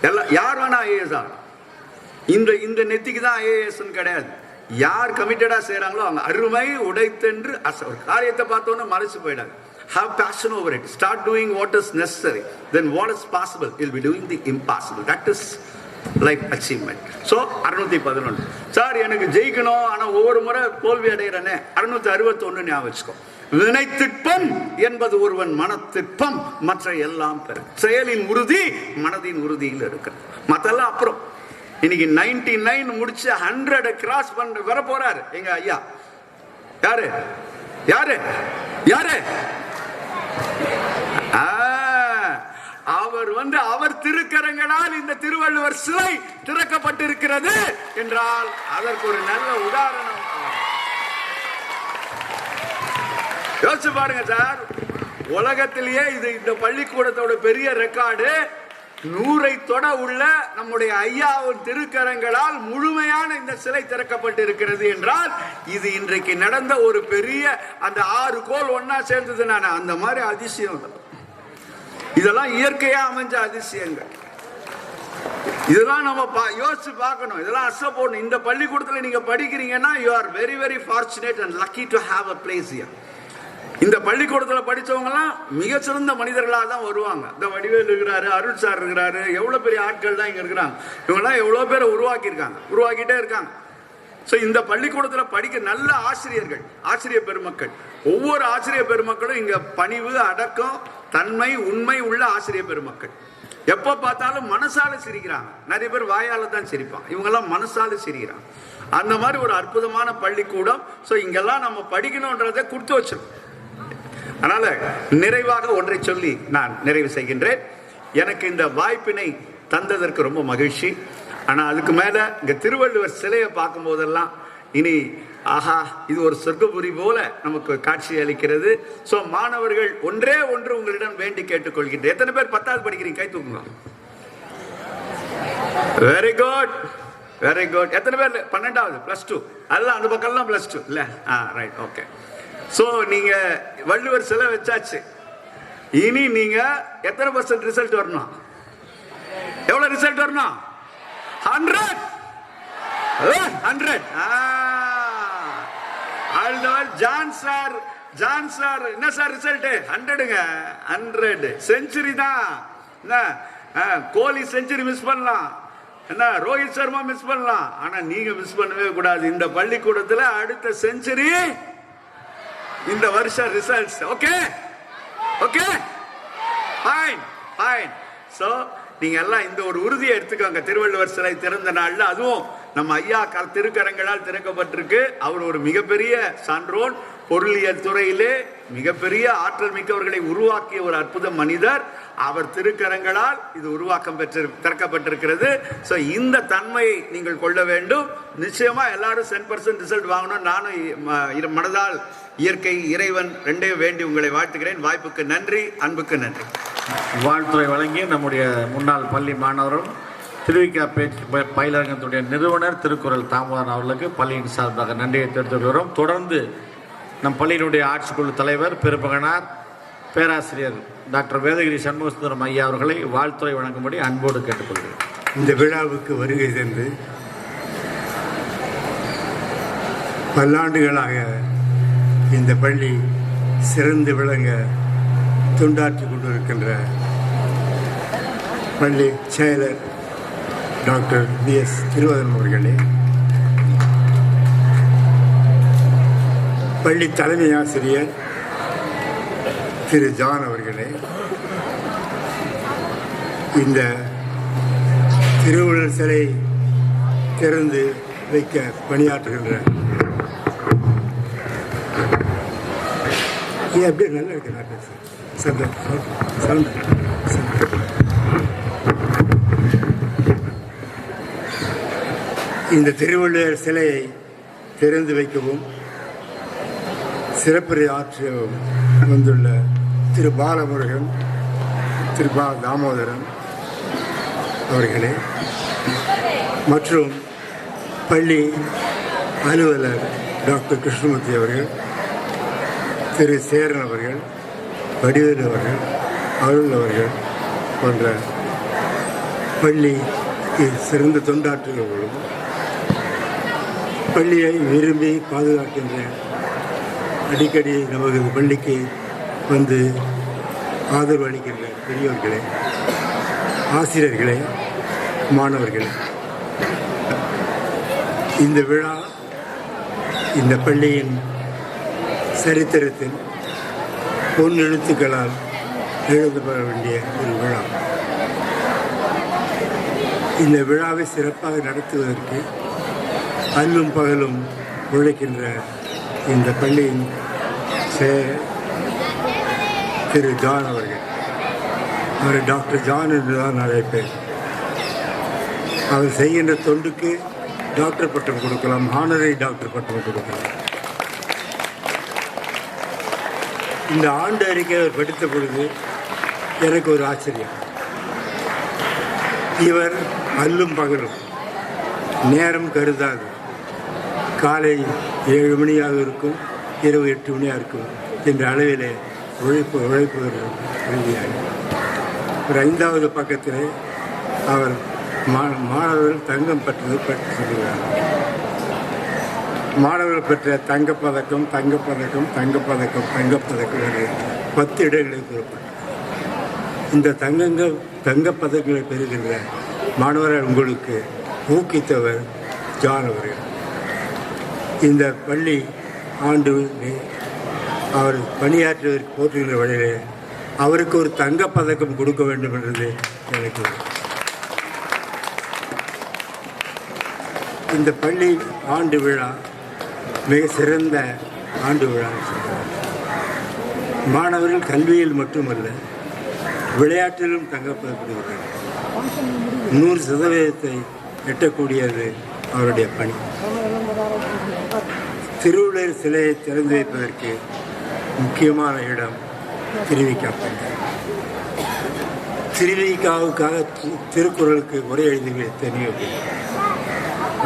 எல்லாம் யார் வேணா ஐஏஎஸ் ஆகலாம். இந்த நெத்திக்கு தான் ஐஏஎஸ் கிடையாது. யார் கமிட்டடா செய்யறாங்களோ அவங்க அருமை உடைத்தென்று ஒரு காரியத்தை பார்த்தோன்னு மறைச்சு போயிடாது. Have passion over it. Start doing what is necessary. Then what is possible? You'll be doing the impossible. That is life achievement. So 611 sir எனக்கு ஜெயிக்கணும், ஆனா ஒவ்வொரு முறை தோல்வி அடைகிறேனே. 661 ஞாபகம் வச்சுக்கோ. வினைத்திட்பம் என்பது ஒருவன் மனத்திட்பம், மற்ற எல்லாம் பெற. செயலின் உறுதி மனதின் உறுதியில் இருக்கிறது, மற்றெல்லாம் அப்புறம். இன்னைக்கு 99 முடிச்சு 100 கிராஸ் பண்ண வர போறாரு எங்க ஐயா. யாரு யாரு யாரு? அவர் அவர் திருக்கரங்களால் இந்த திருவள்ளுவர் சிலை திறக்கப்பட்டிருக்கிறது என்றால் அதற்கு ஒரு நல்ல உதாரணம். யோசிச்சு பாருங்க சார், உலகத்திலேயே இது இந்த பள்ளிக்கூடத்தோட பெரிய ரெக்கார்டு. 100 தொட உள்ள நம்முடைய ஐயாவின் திருக்கரங்களால் முழுமையான இந்த சிலை திறக்கப்பட்டிருக்கிறது என்றால் இது இன்றைக்கு நடந்த ஒரு பெரிய அந்த 6 கோல் ஒன்னா சேர்ந்தது. நான் அந்த மாதிரி அதிசயம். இதெல்லாம் இயற்கையா அமைஞ்ச அதிசயங்கள். இதெல்லாம் நம்ம யோசிச்சு பார்க்கணும். இதெல்லாம் அசப்போடணும். இந்த பள்ளிக்கூடத்தில் நீங்க படிக்கிறீங்கன்னா you are very very fortunate and lucky to have a place here. இந்த பள்ளிக்கூடத்தில் படிச்சவங்க எல்லாம் மிகச்சிறந்த மனிதர்களாக தான் வருவாங்க. இந்த வடிவேல் இருக்கிறாரு, அருள் சார் இருக்கிறாரு, எவ்வளவு பெரிய ஆட்கள் தான் இங்க இருக்கிறாங்க. இவங்கெல்லாம் எவ்வளவு பேரை உருவாக்கிட்டே இருக்காங்க. ஸோ இந்த பள்ளிக்கூடத்தில் படிக்க நல்ல ஆசிரியர்கள், ஆசிரியர் பெருமக்கள், ஒவ்வொரு ஆசிரியர் பெருமக்களும் இங்க பணிவு, அடக்கம், தன்மை, உண்மை உள்ள ஆசிரியர் பெருமக்கள். எப்ப பார்த்தாலும் மனசால சிரிக்கிறாங்க. நிறைய பேர் வாயால தான் சிரிப்பாங்க, இவங்கெல்லாம் மனசால சிரிக்கிறாங்க. அந்த மாதிரி ஒரு அற்புதமான பள்ளிக்கூடம். ஸோ இங்கெல்லாம் நம்ம படிக்கணும்ன்றதை கொடுத்து வச்சிருக்கோம். அதனால நிறைவாக ஒன்றை சொல்லி நான் நிறைவு செய்கின்றேன். எனக்கு இந்த வாய்ப்பினை தந்ததற்கு ரொம்ப மகிழ்ச்சி. ஆனா அதுக்கு மேல இங்க திருவள்ளுவர் சிலையை பார்க்கும் போதெல்லாம் இனி ஆஹா, இது ஒரு சொர்க்கபுரி போல நமக்கு காட்சி அளிக்கிறது. சோ மாணவர்கள் ஒன்றே ஒன்று உங்களிடம் வேண்டி கேட்டுக்கொள்கின்றேன். எத்தனை பேர் 10வது படிக்கிறீங்க? கை தூக்குங்க. Very good, very good. எத்தனை பேர் 12வது +2? அல்ல, அந்த பக்கம்லாம் +2 இல்ல? Right, okay. சோ நீங்க வள்ளுவர் சிலை வச்சாச்சு. இனி நீங்க எத்தனை % ரிசல்ட் வரணும்? எவ்வளவு ரிசல்ட் வரணும்? 100. ஜான் சார் என்ன சார் ரிசல்ட்? 100ங்க. 100 செஞ்சுரி தான். கோலி செஞ்சுரி மிஸ் பண்ணலாம், என்ன ரோஹித் சர்மா மிஸ் பண்ணலாம், ஆனா நீங்க மிஸ் பண்ணவே கூடாது. இந்த பள்ளிக்கூடத்துல அடுத்த செஞ்சுரி இந்த வருஷம் results. Okay okay, fine fine. So நீங்க எல்லாம் இந்த ஒரு உறுதியை எடுத்துக்கோங்க. திருவள்ளுவர் சிலை திறந்த நாள்ல, அதுவும் நம்ம ஐயா திருக்கரங்களால் திறக்கப்பட்டிருக்கு. அவர் ஒரு மிகப்பெரிய சான்றோன், பொருளியல் துறையிலே மிகப்பெரிய ஆற்றல் மிக்கவர்களை உருவாக்கிய ஒரு அற்புத மனிதர். அவர் திருக்கரங்களால் இது உருவாக்கம் திறக்கப்பட்டிருக்கிறது. ஸோ இந்த தன்மையை நீங்கள் கொள்ள வேண்டும். நிச்சயமா எல்லாரும் 100% ரிசல்ட் வாங்கணும். நானும் மனதால் இயற்கை, இறைவன் ரெண்டையும் வேண்டி உங்களை வாழ்த்துகிறேன். வாய்ப்புக்கு நன்றி, அன்புக்கு நன்றி. வாழ்த்துறை வழங்கி நம்முடைய முன்னாள் பள்ளி மாணவரும் திருவிக்கா பயிலரங்கத்துடைய நிறுவனர் திருக்குறள் தாமோதரன் அவர்களுக்கு பள்ளியின் சார்பாக நன்றியை தெரிவித்துக் கொள்கிறோம். தொடர்ந்து நம் பள்ளியினுடைய ஆட்சிக்குழு தலைவர் பெருமகனார் பேராசிரியர் டாக்டர் வேதகிரி சண்முகசுந்தரம் ஐயா அவர்களை வாழ்த்துறை வழங்கும்படி அன்போடு கேட்டுக்கொள்கிறேன். இந்த விழாவுக்கு வருகை தந்து பல்லாண்டுகளாக இந்த பள்ளி சிறந்து விளங்க தொண்டாற்றி கொண்டிருக்கின்ற பள்ளி செயலர் டாக்டர் BS திருவதன் அவர்களே, பள்ளி தலைமை ஆசிரியர் திரு ஜான் அவர்களே, இந்த திருவள்ளுவர் சிலை திறந்து வைக்க பணியாற்றுகின்ற அப்படியே நல்லா இருக்கு. இந்த திருவள்ளுவர் சிலையை திறந்து வைக்கவும் சிறப்புரை ஆற்ற வந்துள்ள திரு பாலமுருகன், திரு தாமோதரன் அவர்களே மற்றும் பள்ளி அலுவலர் டாக்டர் கிருஷ்ணமூர்த்தி அவர்கள், திரு சேரன் அவர்கள், வடிவேலு அவர்கள், அருள் அவர்கள் போன்ற பள்ளி சிறந்த தொண்டாற்றுகிறவர்களும் பள்ளியை விரும்பி பாதுகாக்கின்ற அடிக்கடி நமது பள்ளிக்கு வந்து ஆதரவு அளிக்கின்ற பெரியவர்களே, ஆசிரியர்களே, மாணவர்களே, இந்த விழா இந்த பள்ளியின் சரித்திரத்தில் பொன் எழுத்துக்களால் எழுதப்பட வேண்டிய ஒரு விழா. இந்த விழாவை சிறப்பாக நடத்துவதற்கு அல்லும் பகலும் உழைக்கின்ற இந்த பள்ளியின் திரு ஜான் அவர்கள், அவர் டாக்டர் ஜான் என்று தான் அழைப்பேன். அவர் செய்கின்ற தொண்டுக்கு டாக்டர் பட்டம் கொடுக்கலாம், ஹானரரி டாக்டர் பட்டம் கொடுக்கலாம். இந்த ஆண்டு அறிக்கை அவர் படித்த பொழுது எனக்கு ஒரு ஆச்சரியம். இவர் அல்லும் பகலும் நேரம் கருதாது, காலை 7 மணியாக இருக்கும், இரவு 8 மணியாக இருக்கும் என்ற அளவிலே உழைப்பு உறுதியாக. ஒரு 5வது பக்கத்தில் அவர் மாணவர்கள் தங்கம் பெற்றது பற்றி சொல்லுகிறார். மாணவர்கள் பெற்ற தங்கப்பதக்கம் தங்கப்பதக்கம் தங்கப்பதக்கம் தங்கப்பதக்கம் என்று 10 இடங்களை கூறப்பட்டார். இந்த தங்கப்பதக்கங்களை பெறுகின்ற மாணவர்கள் உங்களுக்கு ஊக்குவித்தவர் ஜான் அவர்கள். இந்த பள்ளி ஆண்டு அவர் பணியாற்றுவதற்கு போற்றுகின்ற வழியிலே அவருக்கு ஒரு தங்கப்பதக்கம் கொடுக்க வேண்டும் என்றது எனக்கு. இந்த பள்ளி ஆண்டு விழா மிக சிறந்த ஆண்டு விழா. மாணவர்கள் கல்வியில் மட்டுமல்ல, விளையாட்டிலும் தங்கப்பதப்படுகிறார்கள். 100% எட்டக்கூடியது அவருடைய பணி. திருவள்ளுவர் சிலையை திறந்து வைப்பதற்கு முக்கியமான இடம் திருவிக்காப்பள்ளி. திருவிக்காவுக்காக திருக்குறளுக்கு உரை எழுதிய எத்தனையோ பேர்.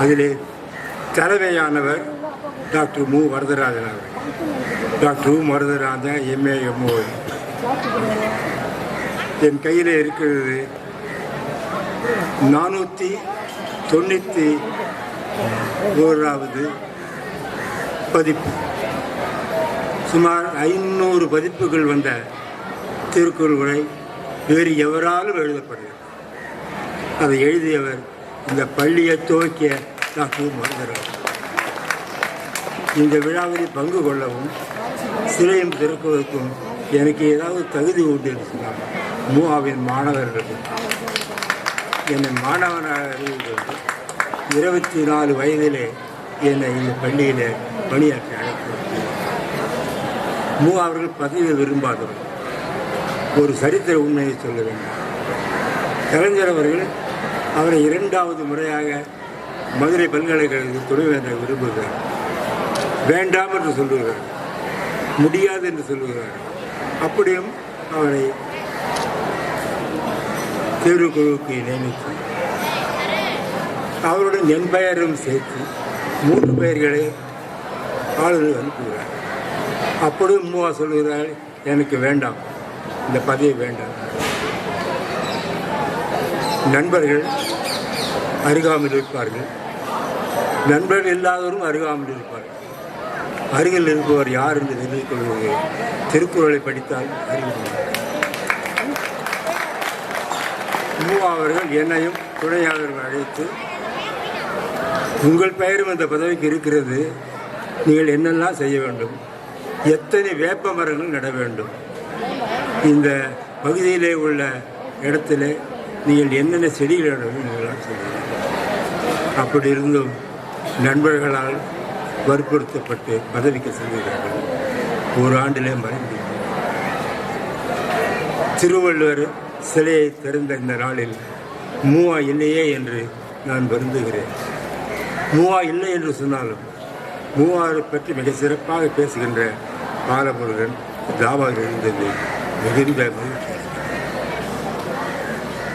அதிலே தலைமையானவர் டாக்டர் மு. வரதராஜன் அவர்கள். டாக்டர் மு. Varadarajan MA MO. என் கையில் இருக்கிறது 491வது பதிப்பு. சுமார் 500 பதிப்புகள் வந்த திருக்குறள் உரை வேறு எவராலும் எழுதப்படுகிறது. அதை எழுதியவர் இந்த பள்ளியை துவக்கிய டாக்டர் வரதராஜன். இந்த விழாவில் பங்கு கொள்ளவும் சிலையும் திறக்குவதற்கும் எனக்கு ஏதாவது தகுதி உண்டு என்று சொன்னார். மூவாவின் மாணவர்கள் என்னை மாணவனாக அறிவித்து 24 வயதிலே என்னை இந்த பள்ளியில் பணியாற்றி அழைத்தார். அவர்கள் பதவியை விரும்பாதவர். ஒரு சரித்திர உண்மையை சொல்ல வேண்டும். கலைஞர் அவர்கள் அவரை 2வது முறையாக மதுரை பல்கலைக்கழகத்தில் துணைவேந்தர் விரும்புகிறார். வேண்டாம் என்று சொல்லுகிறார், முடியாது என்று சொல்லுகிறார். அப்படியும் அவரை தேர்வுக்குழுவுக்கு நியமித்து அவருடன் என் பெயரும் சேர்த்து 3 பெயர்களை ஆளுநர் அனுப்புகிறார். அப்படியும் சொல்லுகிறார், எனக்கு வேண்டாம், இந்த பதவி வேண்டாம். நண்பர்கள் அருகாமல் இருப்பார்கள், நண்பர்கள் இல்லாதவரும் அருகாமல் இருப்பார்கள். அருகில் இருப்பவர் யார் என்று தெரிந்து கொள்வது திருக்குறளை படித்தால் அறிவு. அவர்கள் என்னையும் துணையாளர்கள் அழைத்து, உங்கள் பெயரும் இந்த பதவிக்கு இருக்கிறது, நீங்கள் என்னெல்லாம் செய்ய வேண்டும், எத்தனை வேப்ப மரங்கள் நட வேண்டும், இந்த பகுதியிலே உள்ள இடத்துல நீங்கள் என்னென்ன செடிகள் நட வேண்டும் நீங்களாம் செய்ய வேண்டும். அப்படி இருந்தும் நண்பர்களால் வற்புறுத்தப்பட்டு பதவிக்கு செல்கிறார்கள். ஒரு ஆண்டிலே மறைந்து திருவள்ளுவர் சிலையை திறந்த இந்த நாளில் இல்லையே என்று நான் வருந்துகிறேன். இல்லை என்று சொன்னாலும் மூவாரை பற்றி மிக சிறப்பாக பேசுகின்ற பாலமுருகன் தாவாக இருந்தது மிகுந்த மகிழ்ச்சி.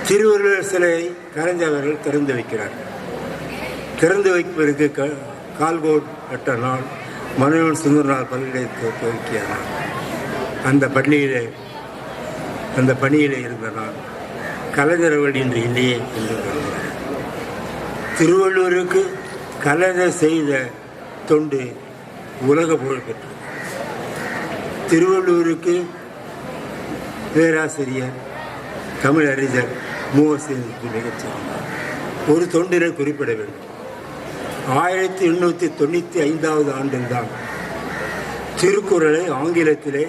திருவள்ளுவர் சிலையை கலைஞர்கள் திறந்து வைக்கிறார்கள். திறந்து வைப்பதற்கு கால்கோட் கட்ட நாள் மனோன் சுந்தரநாள் பல்கலைக்கழகத்தை துவக்கிய நாள். அந்த பணியிலே இருந்த நான் கலைஞர் அவர்கள் இன்று இல்லையே என்று கூறுகிறார். திருவள்ளுவருக்கு கலைஞர் செய்த தொண்டு உலக புகழ் பெற்றது. திருவள்ளுவருக்கு பேராசிரியர் தமிழ் அறிஞர் மூவசேனுக்கு மிகச்சிறந்தார். ஒரு தொண்டினை குறிப்பிட வேண்டும். 1895 ஆண்டில்தான் திருக்குறளை ஆங்கிலத்திலே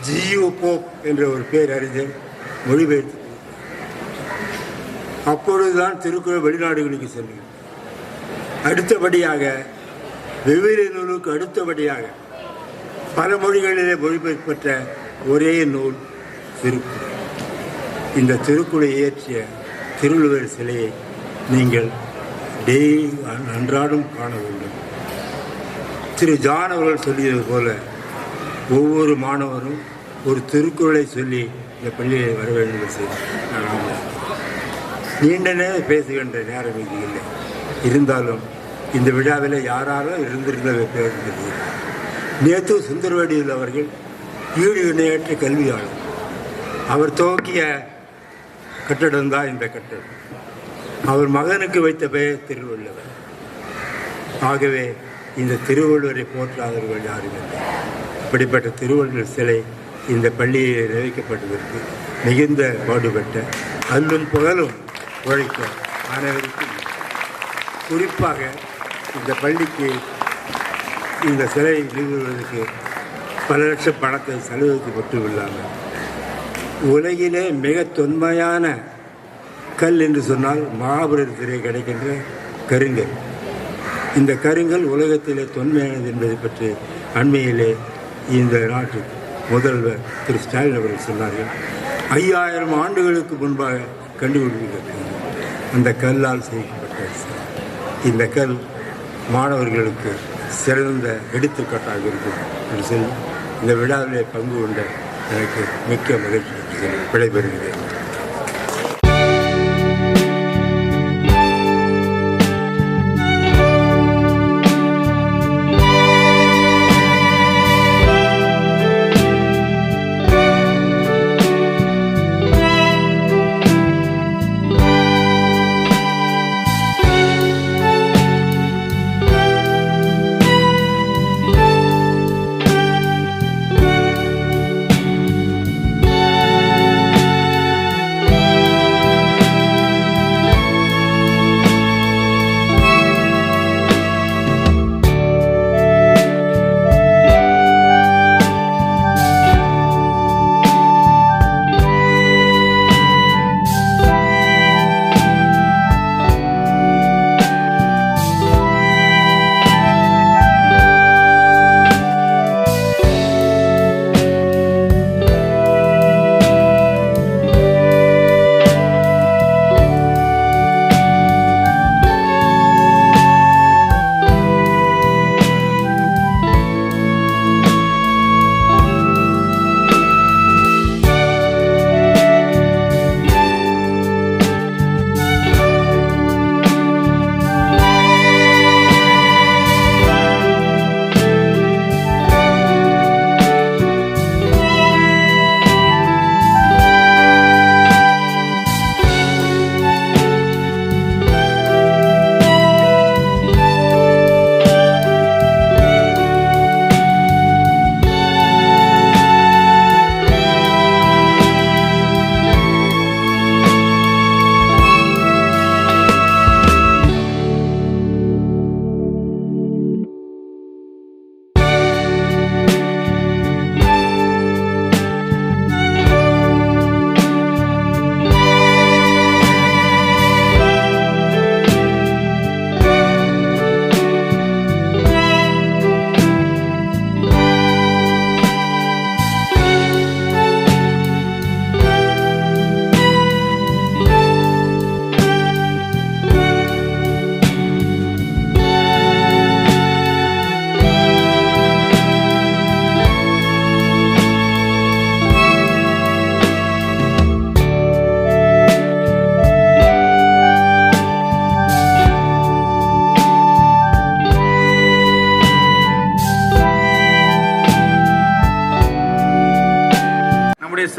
ஜியு போப் என்ற ஒரு பேரறிஞர் மொழிபெயர்த்து. அப்பொழுதுதான் திருக்குறள் வெளிநாடுகளுக்கு செல்லும். அடுத்தபடியாக வெவ்வேறு நூலுக்கு அடுத்தபடியாக பல மொழிகளிலே மொழிபெயர்ப்பற்ற ஒரே நூல் திருக்குறள். இந்த திருக்குறளை இயற்றிய திருவள்ளுவர் சிலையை நீங்கள் அன்றாடம் காண வேண்டும். திரு ஜான் அவர்கள் சொல்லியது போல ஒவ்வொரு மாணவரும் ஒரு திருக்குறளை சொல்லி இந்த பள்ளியை வர வேண்டும் செய்து நீண்ட நேரம் பேசுகின்ற நேரம் இது இல்லை. இருந்தாலும் இந்த விழாவில் யாராலும் இருந்திருந்த பேசுகிறது. நேற்று சுந்தரவடியில் அவர்கள் ஈடு இணையற்ற கல்வியாளர். அவர் துவக்கிய கட்டடம் தான் இந்த கட்டடம். அவர் மகனுக்கு வைத்த பெயர் திருவள்ளுவர். ஆகவே இந்த திருவள்ளுவரை போற்றாதவர்கள் யாரும் இல்லை. இப்படிப்பட்ட திருவள்ளுவர் சிலை இந்த பள்ளியில் நினைக்கப்பட்டதற்கு மிகுந்த பாடுபட்ட அல்லும் புகழும் உழைக்க அனைவருக்கும் குறிப்பாக இந்த பள்ளிக்கு இந்த சிலை நிறுவுவதற்கு பல லட்சம் பணத்தை செலவழித்து மட்டுமில்லாமல் உலகிலே மிக தொன்மையான கல் என்று சொன்னால் மகாபலிபுரத்திலே கிடைக்கின்ற கருங்கல். இந்த கருங்கல் உலகத்திலே தொன்மையானது என்பதை பற்றி அண்மையிலே இந்த நாட்டு முதல்வர் திரு ஸ்டாலின் அவர்கள் சொன்னார்கள். 5000 ஆண்டுகளுக்கு முன்பாக கண்டுபிடிக்கப்பட்டது அந்த கல்லால் செய்யப்பட்ட இந்த கல் மாணவர்களுக்கு சிறந்த எடுத்துக்காட்டாக இருக்கும் என்று சொல்லி இந்த விழாவிலே பங்கு கொண்ட எனக்கு மிக்க மகிழ்ச்சி சொல்லி விடைபெறுகிறேன்.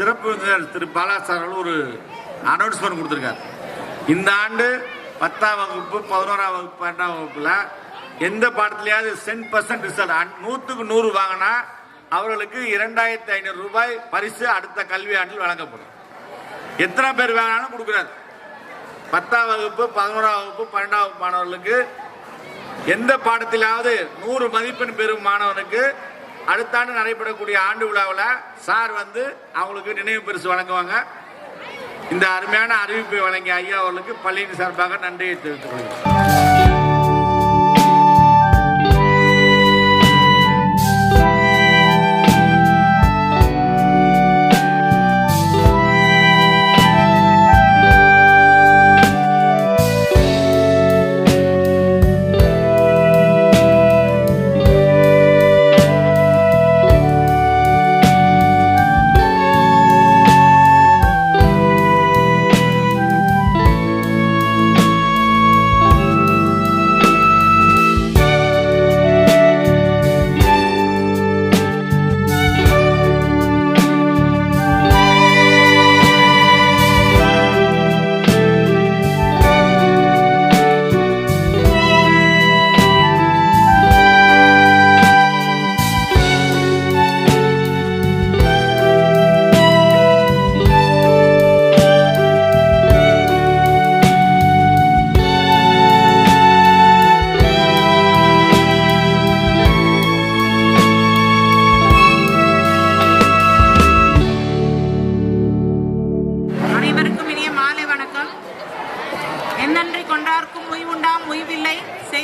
சிறப்பு விருந்தினர் திரு பாலாசார்கள் ஒரு அனௌன்ஸ்மெண்ட் கொடுத்துருக்காரு. இந்த ஆண்டு 10ஆம் வகுப்பு 11ஆம் வகுப்பு 12ஆம் வகுப்புல எந்த பாடத்திலேயாவது 10% ரிசல்ட் 100க்கு 100 வாங்கினா அவர்களுக்கு 2500 ரூபாய் பரிசு அடுத்த கல்வி ஆண்டில் வழங்கப்படும். எத்தனை பேர் வேணாலும் கொடுக்குறாரு. 10ஆம் வகுப்பு 11ஆம் வகுப்பு 12ஆம் வகுப்பு மாணவர்களுக்கு எந்த பாடத்திலாவது 100 மதிப்பெண் பெறும் மாணவனுக்கு அடுத்த ஆண்டு நடைபெறக்கூடிய ஆண்டு விழாவில் சார் வந்து அவங்களுக்கு நினைவு பரிசு வழங்குவாங்க. இந்த அருமையான அறிவிப்பை வழங்கிய ஐயா அவர்களுக்கு பள்ளியின் சார்பாக நன்றியை தெரிவித்துக் கொள்கிறேன்.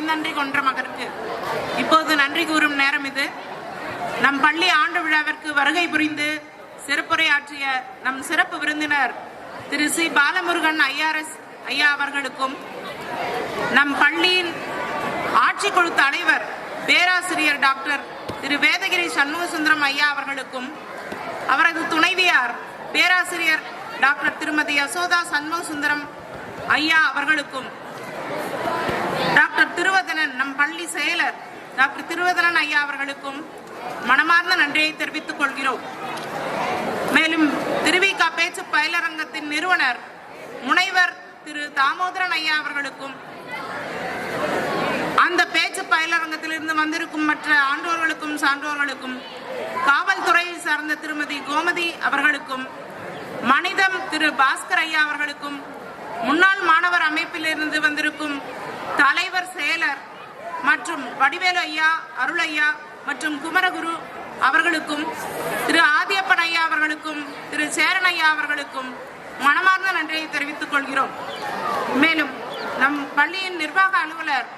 நன்றி கொன்ற மகருக்கு இப்போது நன்றி கூறும் நேரம் இது. நம் பள்ளி ஆண்டு விழாவிற்கு வருகை புரிந்து சிறப்புரையாற்றிய நம் சிறப்பு விருந்தினர் திரு சி பாலமுருகன் ஐஆர்எஸ் ஐயா அவர்களுக்கும், நம் பள்ளியின் ஆட்சிக்குழு தலைவர் பேராசிரியர் டாக்டர் திரு வேதகிரி சண்முகசுந்தரம் ஐயா அவர்களுக்கும், அவரது துணைவியார் பேராசிரியர் டாக்டர் திருமதி யசோதா சண்முகசுந்தரம் ஐயா அவர்களுக்கும், டாக்டர் திருவதனன் நம் பள்ளி செயலர் டாக்டர் திருவதனன் ஐயா அவர்களுக்கும் மனமார்ந்த நன்றியை தெரிவித்துக் கொள்கிறோம். மேலும் திருவிக பேச்சு பயிலரங்கத்தின் நிறுவனர் முனைவர் திரு தாமோதரன் ஐயா அவர்களுக்கும், அந்த பேச்சு பயிலரங்கத்திலிருந்து வந்திருக்கும் மற்ற ஆண்டோர்களுக்கும் சான்றோர்களுக்கும், காவல்துறையை சார்ந்த திருமதி கோமதி அவர்களுக்கும், மனிதம் திரு பாஸ்கர் ஐயா அவர்களுக்கும், முன்னாள் மாணவர் அமைப்பிலிருந்து வந்திருக்கும் தலைவர் செயலர் மற்றும் வடிவேலு ஐயா, அருள் ஐயா மற்றும் குமரகுரு அவர்களுக்கும், திரு ஆதியப்பன் ஐயா அவர்களுக்கும், திரு சேரன் ஐயா அவர்களுக்கும் மனமார்ந்த நன்றியை தெரிவித்துக் கொள்கிறோம். மேலும் நம் பள்ளியின் நிர்வாக அலுவலர்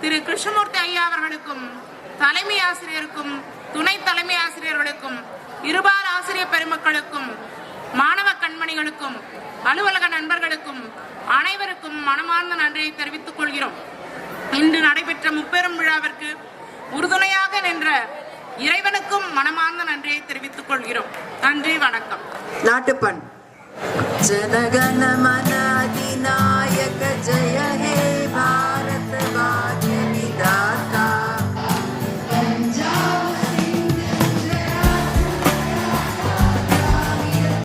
திரு கிருஷ்ணமூர்த்தி ஐயா அவர்களுக்கும், தலைமை ஆசிரியருக்கும், துணை தலைமை ஆசிரியர்களுக்கும், இருபால் ஆசிரியர் பெருமக்களுக்கும், மாணவ கண்மணிகளுக்கும், அலுவலக நண்பர்களுக்கும் அனைவருக்கும் மனமார்ந்த நன்றியை தெரிவித்துக் கொள்கிறோம். இன்று நடைபெற்ற முப்பெரும் விழாவிற்கு உறுதுணையாக நின்ற இறைவனுக்கும் மனமார்ந்த நன்றியை தெரிவித்துக் கொள்கிறோம். நன்றி, வணக்கம். நாட்டுப்பண். ஜனகண மன அதிநாயக ஜெய